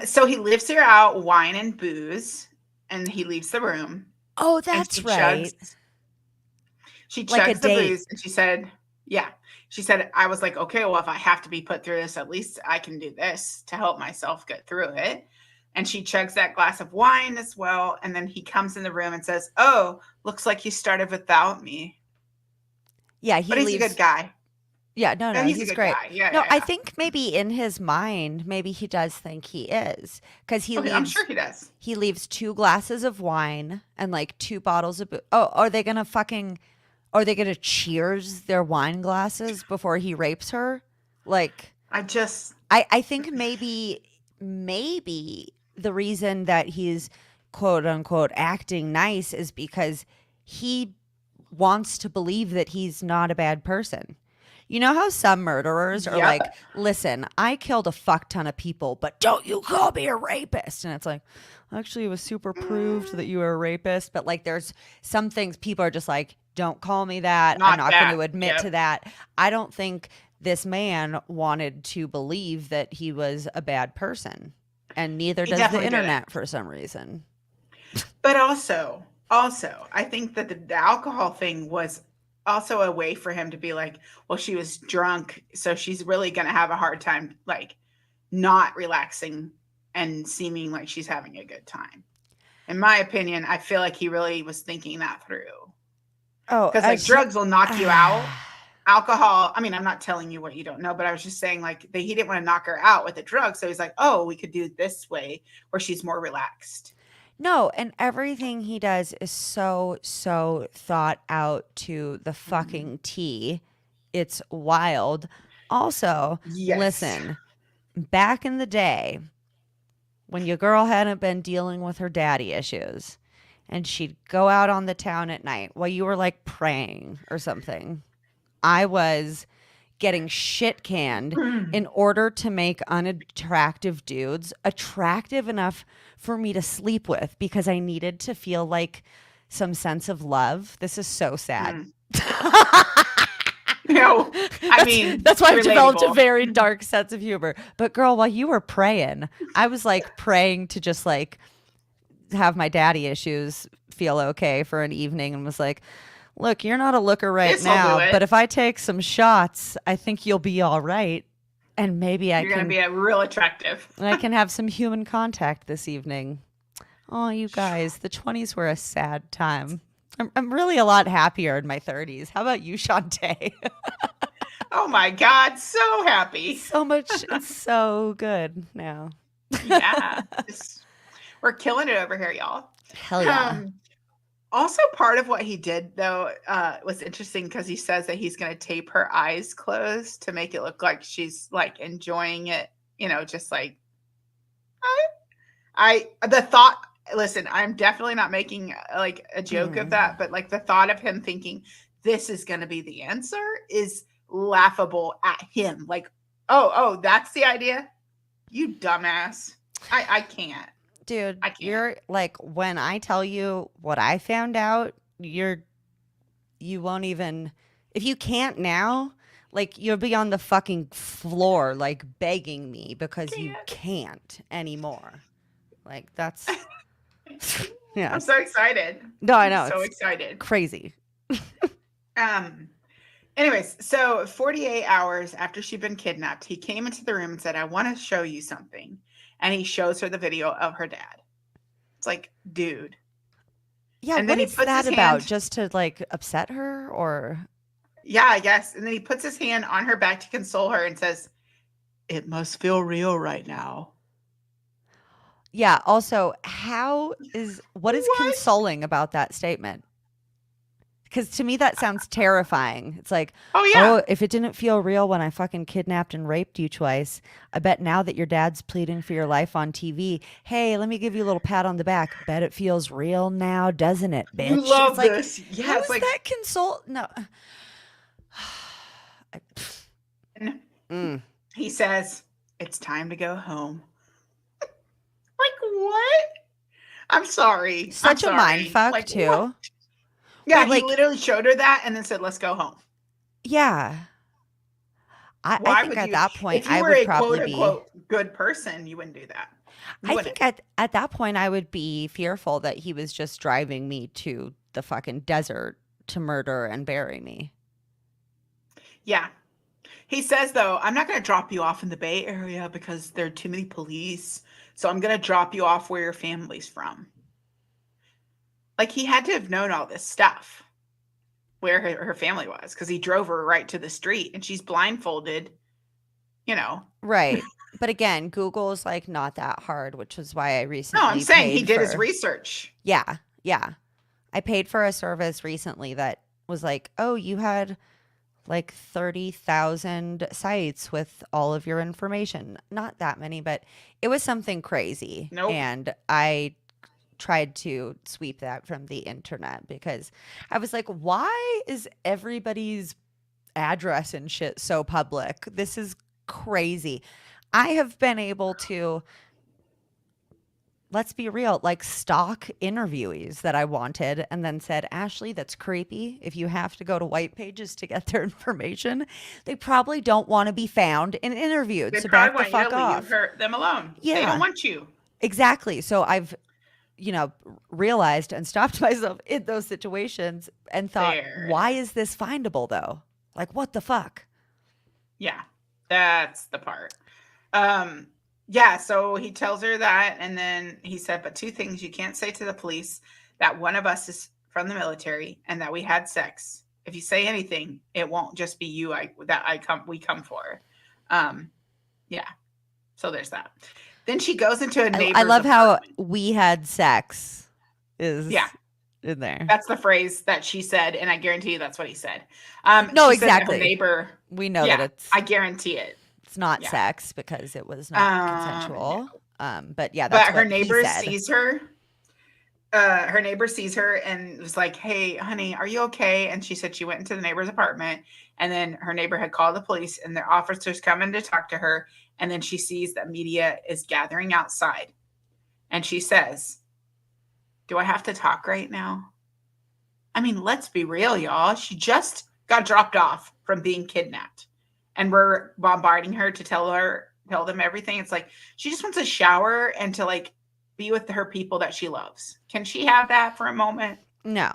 A: so he leaves her out wine and booze, and he leaves the room,
B: Oh,
A: and
B: that's right.
A: she
B: Like a
A: chugs the
B: date.
A: booze, and she said, yeah. She said, I was like, okay, well, if I have to be put through this, at least I can do this to help myself get through it. And she chugs that glass of wine as well. And then he comes in the room and says, oh, looks like you started without me.
B: Yeah,
A: But
B: he
A: he's a good
B: leaves.
A: guy.
B: Yeah, no,
A: No,
B: no,
A: he's a
B: he's
A: good
B: great.
A: guy. Yeah,
B: No,
A: yeah,
B: I
A: yeah.
B: think maybe in his mind, maybe he does think he is, because he
A: Okay, I'm
B: leaves
A: sure he does.
B: he leaves 2 glasses of wine and like 2 bottles of oh, are they gonna cheers their wine glasses before he rapes her? Like,
A: I just,
B: I think maybe the reason that he's quote unquote acting nice is because he wants to believe that he's not a bad person. You know how some murderers are
A: yep.
B: like, listen, I killed a fuck ton of people, but don't you call me a rapist. And it's like, actually, it was super proved that you were a rapist. But like, there's some things people are just like, don't call me that. I'm
A: Not
B: not going
A: that.
B: to admit
A: Yep.
B: to that. I don't think this man wanted to believe that he was a bad person. And neither
A: He
B: does the
A: definitely didn't.
B: internet for some reason.
A: But also, I think that the alcohol thing was also a way for him to be like, well, she was drunk, so she's really going to have a hard time, like, not relaxing and seeming like she's having a good time. In my opinion, I feel like he really was thinking that through.
B: Oh,
A: Because, like, drugs will knock you out, alcohol. I mean, I'm not telling you what you don't know, but I was just saying, like, he didn't want to knock her out with a drug. So he's like, oh, we could do it this way where she's more relaxed.
B: No, and everything he does is so, so thought out to the
A: Mhm.
B: fucking T. It's wild. Also,
A: Yes.
B: listen, back in the day when your girl hadn't been dealing with her daddy issues and she'd go out on the town at night while you were like praying or something, I was getting shit canned in order to make unattractive dudes attractive enough for me to sleep with because I needed to feel like some sense of love. This is so sad.
A: Mm. No, I
B: that's
A: mean,
B: that's why I've developed a
A: relatable.
B: very dark sense of humor. But girl, while you were praying, I was like praying to just like have my daddy issues feel okay for an evening and was like, look, you're not a looker right
A: This will do
B: now, but
A: it.
B: if I take some shots, I think you'll be all right. And maybe
A: You're going to be a real attractive.
B: I can have some human contact this evening. Oh, you guys, the 20s were a sad time. I'm really a lot happier in my 30s. How about you, Shantae?
A: Oh my God, so happy.
B: So much, it's so good now.
A: Yeah, we're killing it over here, y'all.
B: Hell yeah.
A: Um, Also, part of what he did though was interesting because he says that he's going to tape her eyes closed to make it look like she's like enjoying it. Just like the thought. Listen, I'm definitely not making like a joke of
B: Mm.
A: that, but like the thought of him thinking this is going to be the answer is laughable at him. Like, oh, that's the idea. You dumbass. I can't.
B: Dude,
A: I can't.
B: you're like, when I tell you what I found out, you won't even, if you can't now, like, you'll be on the fucking floor, like, begging me because you
A: Can't.
B: can't anymore. Like, that's, yeah.
A: I'm so excited.
B: No, I
A: I'm
B: know.
A: so
B: It's
A: excited.
B: crazy.
A: Um, Anyways, so 48 hours after she'd been kidnapped, he came into the room and said, I want to show you something. And he shows her the video of her dad. It's like, dude.
B: Yeah,
A: And
B: what
A: then he
B: is
A: puts
B: that
A: his
B: about?
A: hand,
B: Just to, like, upset her or?
A: yeah, I guess. And then he puts his hand on her back to console her and says, it must feel real right now.
B: Yeah, also, what is
A: What?
B: consoling about that statement? Because to me, that sounds terrifying. It's like,
A: Oh, yeah.
B: oh, if it didn't feel real when I fucking kidnapped and raped you twice, I bet now that your dad's pleading for your life on TV, hey, let me give you a little pat on the back. Bet it feels real now, doesn't it,
A: You
B: bitch? It's
A: love
B: like,
A: this.
B: how
A: Yeah, it's
B: is
A: like,
B: that console? No. I,
A: and
B: mm.
A: he says, it's time to go home. Like, what? I'm sorry. I'm
B: Such a mind
A: sorry.
B: fuck,
A: Like, what?
B: too.
A: Yeah,
B: But,
A: he
B: like,
A: literally showed her that and then said, let's go home.
B: yeah. I
A: Why
B: think
A: would
B: at
A: you?
B: that point,
A: If you
B: I
A: were
B: would
A: a quote
B: probably be.
A: unquote good person, you wouldn't do that. You
B: I
A: wouldn't.
B: think at that point I would be fearful that he was just driving me to the fucking desert to murder and bury me.
A: Yeah. He says, though, I'm not going to drop you off in the Bay Area because there are too many police. So I'm going to drop you off where your family's from. Like, he had to have known all this stuff, where her family was, because he drove her right to the street and she's blindfolded, you know.
B: Right. But again, Google's like not that hard, which is why I
A: No, I'm
B: recently
A: saying he
B: paid
A: did his
B: for.
A: research.
B: Yeah. Yeah. I paid for a service recently that was like, "Oh, you had like 30,000 sites with all of your information." Not that many, but it was something crazy.
A: Nope.
B: And I tried to sweep that from the internet because I was like, why is everybody's address and shit so public? This is crazy. I have been able to, let's be real, like stalk interviewees that I wanted and then said, Ashley, that's creepy. If you have to go to white pages to get their information, they probably don't want to be found and interviewed.
A: They
B: So
A: probably
B: back the
A: want you
B: fuck
A: to leave
B: off.
A: them alone. They don't
B: Yeah,
A: want you.
B: exactly. So I've realized and stopped myself in those situations and thought,
A: There
B: why
A: it is.
B: is this findable though? Like, what the fuck?
A: Yeah, that's the part. Um, yeah, so he tells her that, and then he said, but two things you can't say to the police: that one of us is from the military and that we had sex. If you say anything, it won't just be you we come for. Um, yeah. So there's that. Then she goes into a
B: I
A: neighbor's
B: love how
A: apartment.
B: we had sex
A: Yeah,
B: is in there.
A: that's the phrase that she said, and I guarantee you that's what he said.
B: No,
A: She said that her
B: exactly.
A: neighbor.
B: We know that
A: Yeah, I guarantee it.
B: it's not
A: Yeah.
B: sex because it was not
A: No.
B: consensual. But yeah,
A: But
B: that's what he said.
A: her neighbor sees her and was like, "Hey, honey, are you okay?" And she said she went into the neighbor's apartment, and then her neighbor had called the police, and the officers come in to talk to her, and then she sees that media is gathering outside, and she says, "Do I have to talk right now?" I mean, let's be real, y'all. She just got dropped off from being kidnapped, and we're bombarding her to tell them everything. It's like she just wants a shower and to like be with her people that she loves. Can she have that for a moment?
B: No.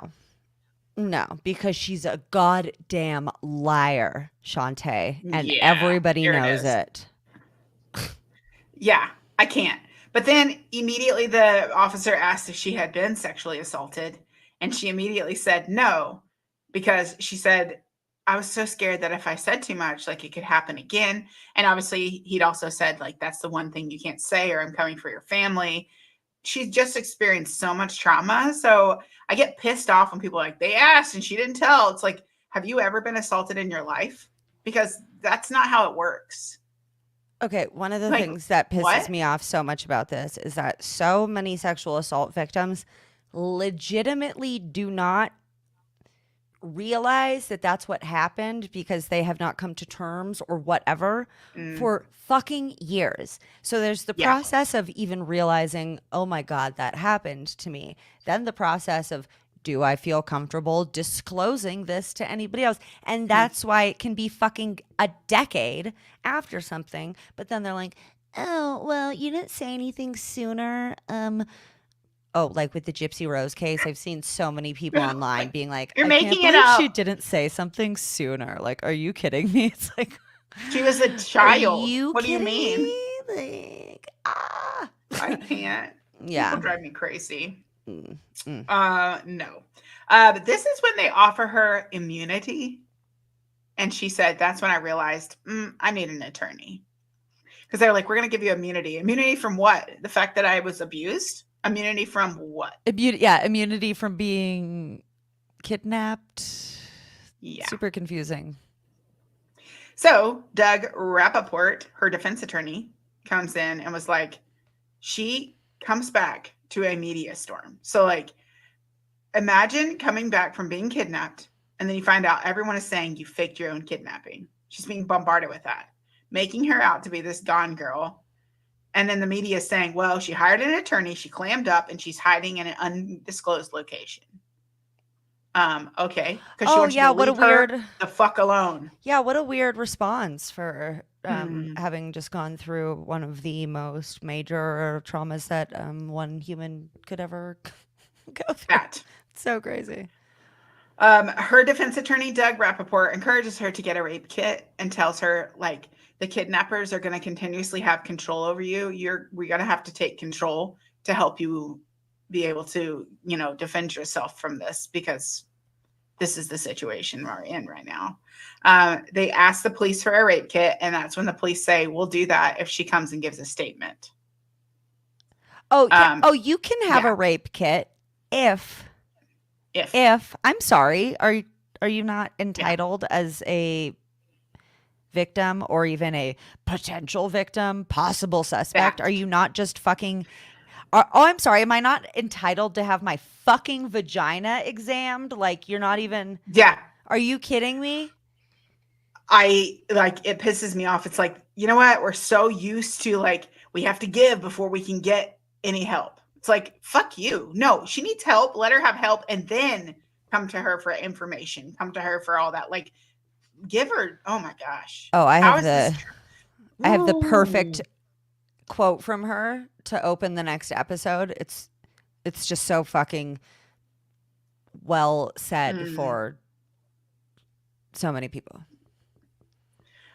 B: No, because she's a goddamn liar, Shantae, and
A: Yeah,
B: everybody
A: here it
B: knows
A: is.
B: it.
A: Yeah, I can't. But then immediately the officer asked if she had been sexually assaulted, and she immediately said no, because she said, I was so scared that if I said too much, like it could happen again. And obviously, he'd also said, like, that's the one thing you can't say, or I'm coming for your family. She's just experienced so much trauma. So I get pissed off when people are like, they asked and she didn't tell. It's like, have you ever been assaulted in your life? Because that's not how it works.
B: Okay, one of the
A: Like,
B: things that pisses
A: what?
B: me off so much about this is that so many sexual assault victims legitimately do not realize that that's what happened because they have not come to terms or whatever
A: Mm,
B: for fucking years. So there's the
A: yeah.
B: process of even realizing, oh my God, that happened to me. Then the process of, do I feel comfortable disclosing this to anybody else? And
A: Mm.
B: that's why it can be fucking a decade after something. But then they're like, oh, well, you didn't say anything sooner. Oh, like with the Gypsy Rose case, I've seen so many people online being like,
A: You're
B: I can't
A: making it
B: believe she
A: up.
B: didn't say something sooner. Like, are you kidding me? It's like,
A: She was a
B: are
A: child.
B: you
A: What do you
B: kidding
A: mean?
B: me? Like, ah.
A: I can't. People
B: Yeah.
A: drive me crazy.
B: Mm, mm.
A: No. But this is when they offer her immunity. And she said, that's when I realized I need an attorney. Because they're like, we're going to give you immunity. Immunity from what? The fact that I was abused? Immunity from what?
B: Immunity from being kidnapped.
A: Yeah.
B: Super confusing.
A: So Doug Rappaport, her defense attorney, comes in and was like, she comes back to a media storm. So, like, imagine coming back from being kidnapped and then you find out everyone is saying you faked your own kidnapping. She's being bombarded with that, making her out to be this Gone girl. And then the media is saying, well, she hired an attorney, she clammed up, and she's hiding in an undisclosed location. Okay, because she
B: Oh
A: wants you to
B: yeah, what a
A: leave her
B: weird
A: the fuck alone.
B: what a weird response for
A: Hmm.
B: having just gone through one of the most major traumas that one human could ever go through.
A: That.
B: It's so crazy.
A: Her defense attorney, Doug Rappaport, encourages her to get a rape kit and tells her, like, the kidnappers are going to continuously have control over you. We're going to have to take control to help you be able to, defend yourself from this, because this is the situation we're in right now. They ask the police for a rape kit, and that's when the police say, we'll do that if she comes and gives a statement.
B: Oh yeah.
A: Um,
B: Oh, you can have
A: yeah,
B: a rape kit if
A: if,
B: I'm sorry, are you not
A: yeah,
B: entitled as a victim or even a potential victim, possible suspect?
A: that,
B: Are you not just fucking oh, I'm sorry. Am I not entitled to have my fucking vagina examined? Like, you're not even.
A: yeah.
B: Are you kidding me?
A: It pisses me off. It's like, you know what? We're so used to, like, we have to give before we can get any help. It's like, fuck you. No, she needs help. Let her have help and then come to her for information. Come to her for all that. Like, give her, oh my gosh.
B: Oh,
A: How is this?
B: I have the perfect
A: Ooh.
B: quote from her to open the next episode. It's just so fucking well said
A: Mm,
B: for so many people.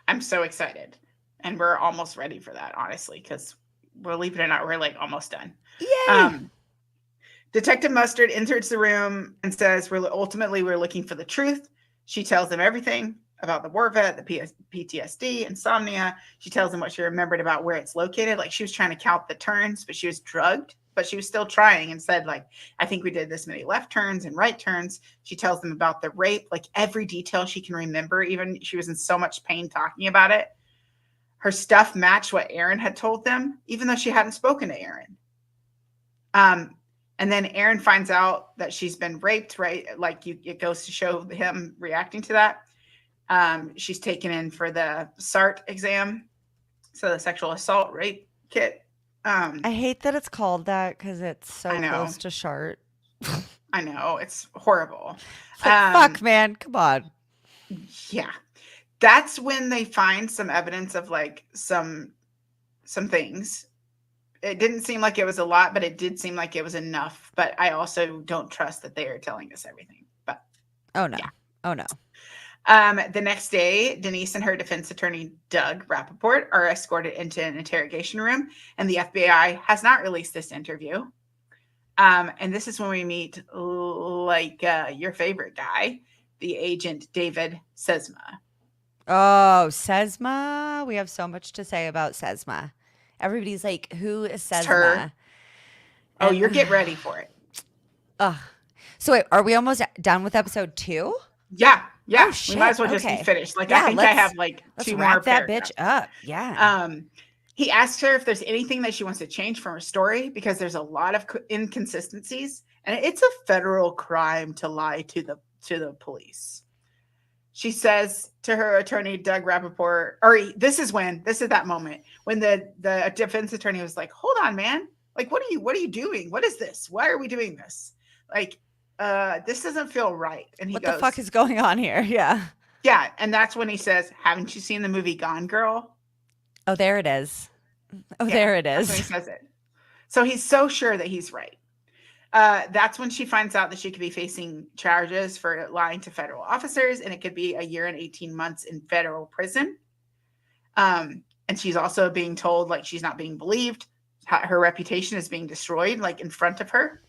A: I'm so excited. And we're almost ready for that, honestly, because believe it or not, we're like almost done.
B: Yay!
A: Um, Detective Mustard enters the room and says, we're looking for the truth. She tells them everything about the war vet, the PTSD, insomnia. She tells them what she remembered about where it's located. Like she was trying to count the turns, but she was drugged, but she was still trying and said, like, I think we did this many left turns and right turns. She tells them about the rape, like every detail she can remember. Even she was in so much pain talking about it. Her stuff matched what Aaron had told them, even though she hadn't spoken to Aaron. And then Aaron finds out that she's been raped, right? Like it goes to show him reacting to that. She's taken in for the SART exam, so the sexual assault rape kit.
B: I hate that it's called that because it's
A: I
B: so
A: know.
B: close to Shart.
A: I know, it's horrible.
B: It's like, fuck, man, come on.
A: Yeah. That's when they find some evidence of like some things. It didn't seem like it was a lot, but it did seem like it was enough. But I also don't trust that they are telling us everything. But
B: oh no.
A: Yeah.
B: Oh no.
A: The next day, Denise and her defense attorney, Doug Rappaport, are escorted into an interrogation room, and the FBI has not released this interview. And this is when we meet, like, your favorite guy, the agent David Sesma.
B: Oh, Sesma. We have so much to say about Sesma. Everybody's like, who is Sesma?
A: Her. Oh, you're get ready for it.
B: So wait, are we almost done with episode 2?
A: Yeah. Yeah.
B: Oh, shit.
A: We might as well just be finished. Like, I think I have like 2 more
B: wrap that
A: paragraphs.
B: bitch up. Yeah.
A: He asks her if there's anything that she wants to change from her story because there's a lot of inconsistencies, and it's a federal crime to lie to the police. She says to her attorney, Doug Rappaport, or this is that moment when the defense attorney was like, hold on, man. Like, what are you doing? What is this? Why are we doing this? Like, this doesn't feel right. And he goes,
B: what the fuck is going on here? Yeah.
A: Yeah. And that's when he says, haven't you seen the movie Gone Girl?
B: Oh, there it is. Oh, yeah, there it is.
A: That's when he says it. So he's so sure that he's right. That's when she finds out that she could be facing charges for lying to federal officers, and it could be 1 year and 18 months in federal prison. And she's also being told, like, she's not being believed. Her reputation is being destroyed, like, in front of her.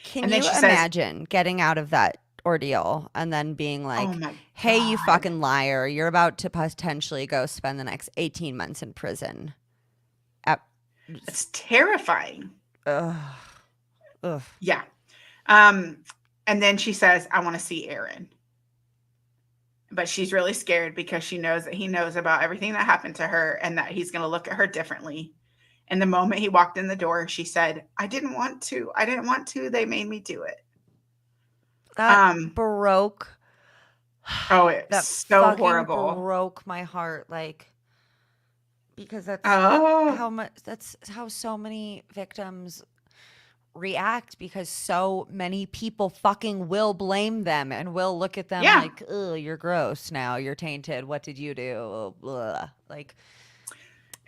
B: Can you imagine getting out of that ordeal and then being like, hey, you fucking liar, you're about to potentially go spend the next 18 months in prison?
A: It's terrifying.
B: Ugh.
A: Yeah. And then she says, I want to see Aaron. But she's really scared because she knows that he knows about everything that happened to her and that he's going to look at her differently. And the moment he walked in the door, she said, I didn't want to. They made me do it.
B: That broke.
A: Oh, it's so horrible.
B: Broke my heart. Like, because that's how so many victims react, because so many people fucking will blame them and will look at them like, oh, you're gross now. You're tainted. What did you do? Blah. Like,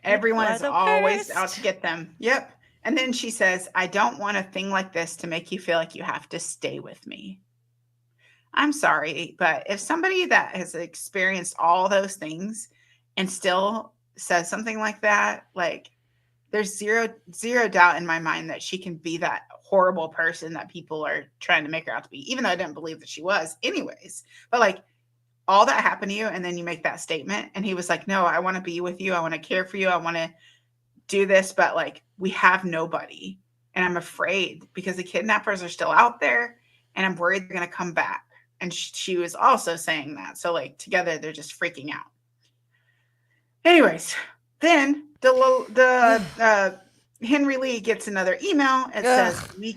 A: everyone is always out to get them. Yep. And then she says, I don't want a thing like this to make you feel like you have to stay with me. I'm sorry, but if somebody that has experienced all those things and still says something like that, like, there's zero doubt in my mind that she can be that horrible person that people are trying to make her out to be, even though I didn't believe that she was anyways. But like, all that happened to you, and then you make that statement, and he was like, no, I want to be with you. I want to care for you. I want to do this, but like, we have nobody. And I'm afraid because the kidnappers are still out there, and I'm worried they're going to come back. And she was also saying that. So like, together, they're just freaking out. Anyways, then the Henry Lee gets another email. It says, we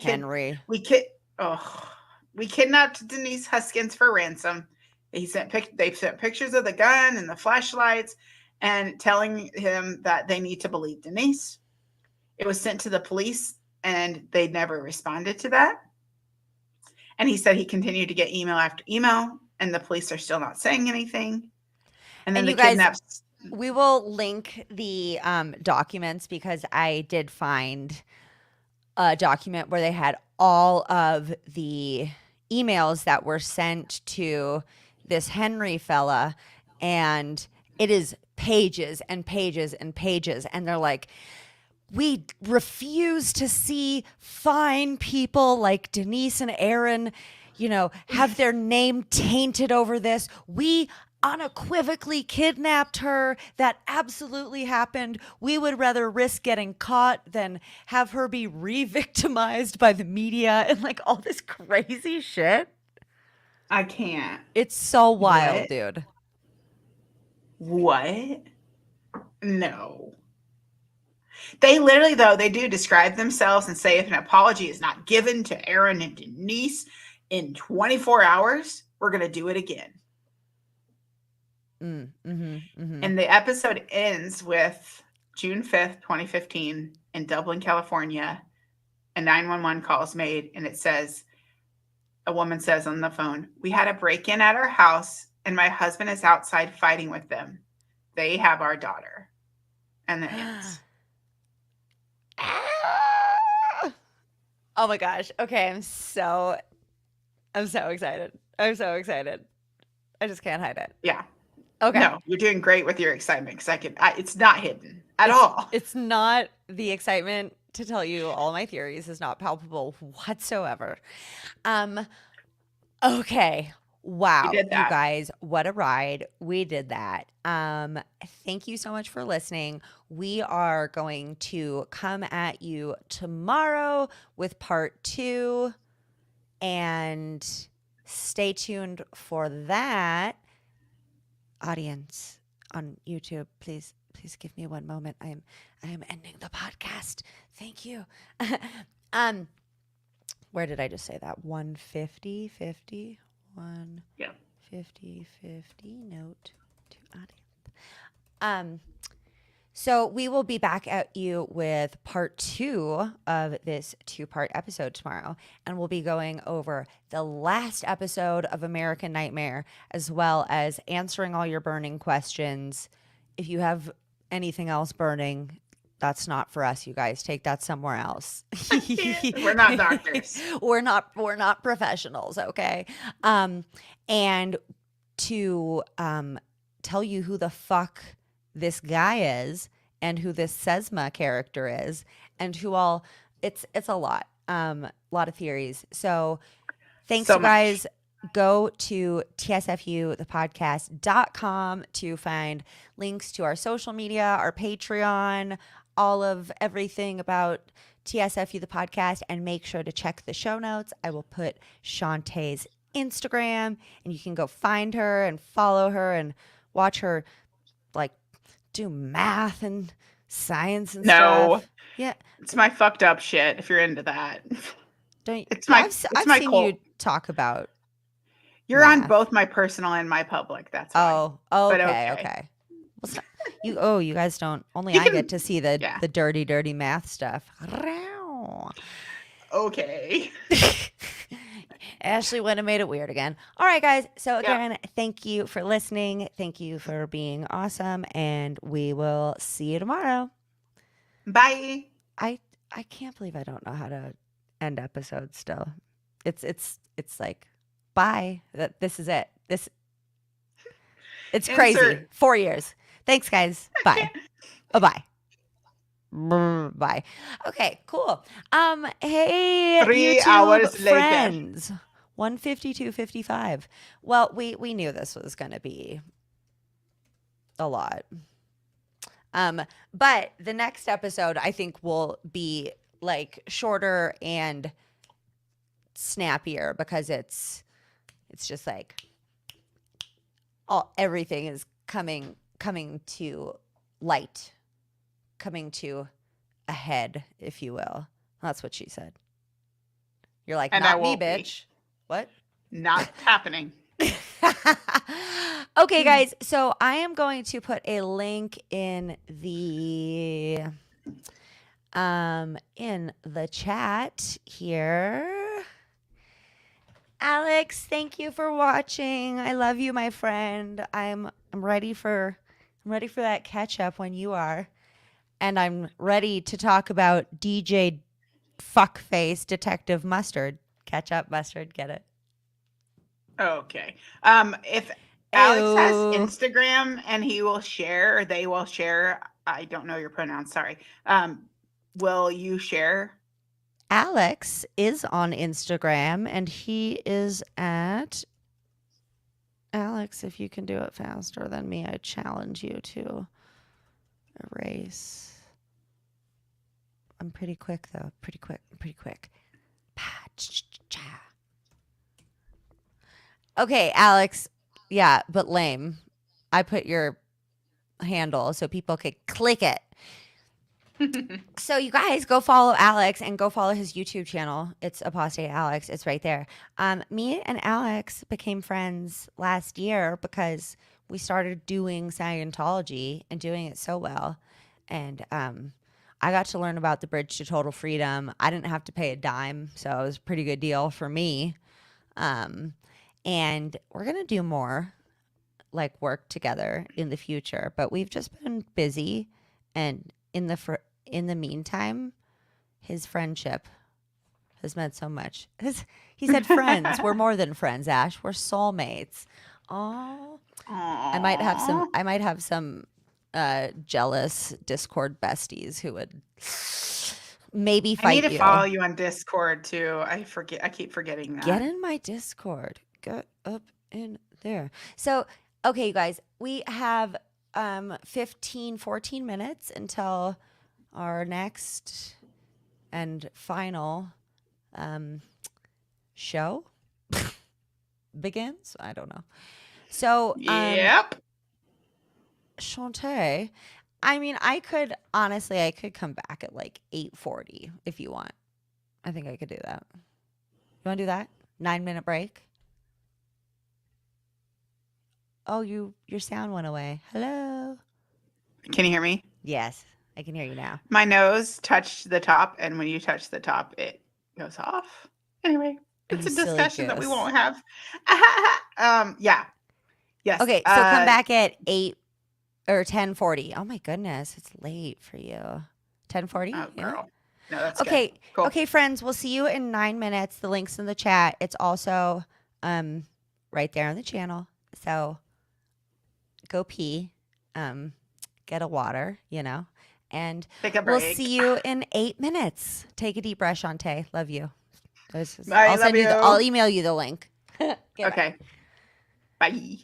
A: kidnapped Denise Huskins for ransom. They sent pictures of the gun and the flashlights and telling him that they need to believe Denise. It was sent to the police and they never responded to that. And he said he continued to get email after email and the police are still not saying anything. And then
B: we will link the documents, because I did find a document where they had all of the emails that were sent to this Henry fella, and it is pages and pages and pages, and they're like, we refuse to see fine people like Denise and Aaron have their name tainted over this. We unequivocally kidnapped her. That absolutely happened. We would rather risk getting caught than have her be re-victimized by the media and like all this crazy shit.
A: I can't.
B: It's so wild,
A: What?
B: dude.
A: What? No. They literally, though, they do describe themselves and say if an apology is not given to Aaron and Denise in 24 hours, we're going to do it again. And the episode ends with June 5th, 2015, in Dublin, California. A 911 call is made, and it says, a woman says on the phone, "We had a break-in at our house, and my husband is outside fighting with them. They have our daughter." And then it ends.
B: Oh my gosh. Okay, I'm so excited. I'm so excited. I just can't hide it.
A: Yeah.
B: Okay.
A: No, you're doing great with your excitement because it's not hidden at all.
B: It's not, the excitement to tell you all my theories is not palpable whatsoever. Okay. Wow.
A: You did that.
B: You guys, what a ride. We did that. Thank you so much for listening. We are going to come at you tomorrow with part 2, and stay tuned for that. Audience on YouTube, please give me one moment. I am ending the podcast. Thank you. Where did I just say that? 150, 50, 1,
A: Yeah.
B: 50, 50, note to audience. So we will be back at you with part 2 of this 2-part episode tomorrow, and we'll be going over the last episode of American Nightmare, as well as answering all your burning questions. If you have anything else burning, that's not for us, you guys. Take that somewhere else.
A: We're not doctors.
B: We're not professionals, okay? And to tell you who the fuck this guy is and who this Sesma character is and who all, it's a lot of theories. So thanks,
A: So
B: you guys. Go to tsfuthepodcast.com to find links to our social media, our Patreon, all of everything about TSFU the podcast, and make sure to check the show notes. I will put Shantae's Instagram, and you can go find her and follow her and watch her like do math and science and stuff. Yeah,
A: it's my fucked up shit. If you're into that,
B: I've seen you talk about.
A: You're math on both my personal and my public. That's why.
B: Oh, okay. Well, you guys don't. Only I get to see the dirty math stuff.
A: Okay.
B: Ashley went and made it weird again. All right, guys. So again, thank you for listening. Thank you for being awesome, and we will see you tomorrow.
A: Bye.
B: I can't believe I don't know how to end episodes still. It's like, bye. This is it. It's crazy. 4 years. Thanks, guys. Bye. Bye. Bye. Okay, cool. Hey,
A: 3
B: YouTube
A: hours
B: friends. Later. 152.55. Well, we knew this was going to be a lot. But the next episode I think will be like shorter and snappier because it's just like everything is coming to light, coming to a head, if you will. That's what she said. You're like, and not me, bitch. What?
A: Not happening.
B: Okay, guys. So I am going to put a link in the chat here. Alex, thank you for watching. I love you, my friend. I'm ready for that catch up when you are. And I'm ready to talk about DJ Fuckface Detective Mustard. Catch up, Mustard. Get it?
A: Okay. If Alex has Instagram and he will share, or they will share, I don't know your pronouns, sorry. Will you share?
B: Alex is on Instagram, and he is at Alex. If you can do it faster than me, I challenge you to erase. I'm pretty quick though. Pretty quick. Okay, Alex. Yeah, but lame. I put your handle so people could click it. So you guys go follow Alex and go follow his YouTube channel. It's Apostate Alex. It's right there. Me and Alex became friends last year because we started doing Scientology and doing it so well. And I got to learn about the Bridge to Total Freedom. I didn't have to pay a dime, so it was a pretty good deal for me. And we're gonna do more like work together in the future, but we've just been busy. And in the meantime, his friendship has meant so much. He said, "Friends, we're more than friends, Ash. We're soulmates." Oh, I might have some jealous Discord besties who would maybe
A: I need
B: fight
A: to
B: you.
A: follow you on Discord too. I keep forgetting that.
B: Get in my Discord. Get up in there. So, okay, you guys, we have 14 minutes until our next and final show begins. I don't know. So,
A: Yep.
B: Shantae, I mean, I could come back at like 8:40 if you want. I think I could do that. You want to do that? 9-minute break? Oh, your sound went away. Hello?
A: Can you hear me?
B: Yes, I can hear you now.
A: My nose touched the top, and when you touch the top, it goes off. Anyway, it's
B: You
A: a
B: silly
A: discussion that we
B: goose.
A: won't have. Yeah. Yes.
B: Okay, so come back at 8 or 10:40. Oh my goodness, it's late for you. 10:40?
A: Oh,
B: Yeah.
A: girl. No, that's
B: Okay.
A: good. Cool.
B: Okay, friends, we'll see you in 9 minutes. The link's in the chat. It's also right there on the channel. So go pee, get a water, and
A: Take a
B: we'll
A: break.
B: see you in 8 minutes. Take a deep breath, Shantae. Love you.
A: I love you.
B: I'll email you the link.
A: Okay. Bye.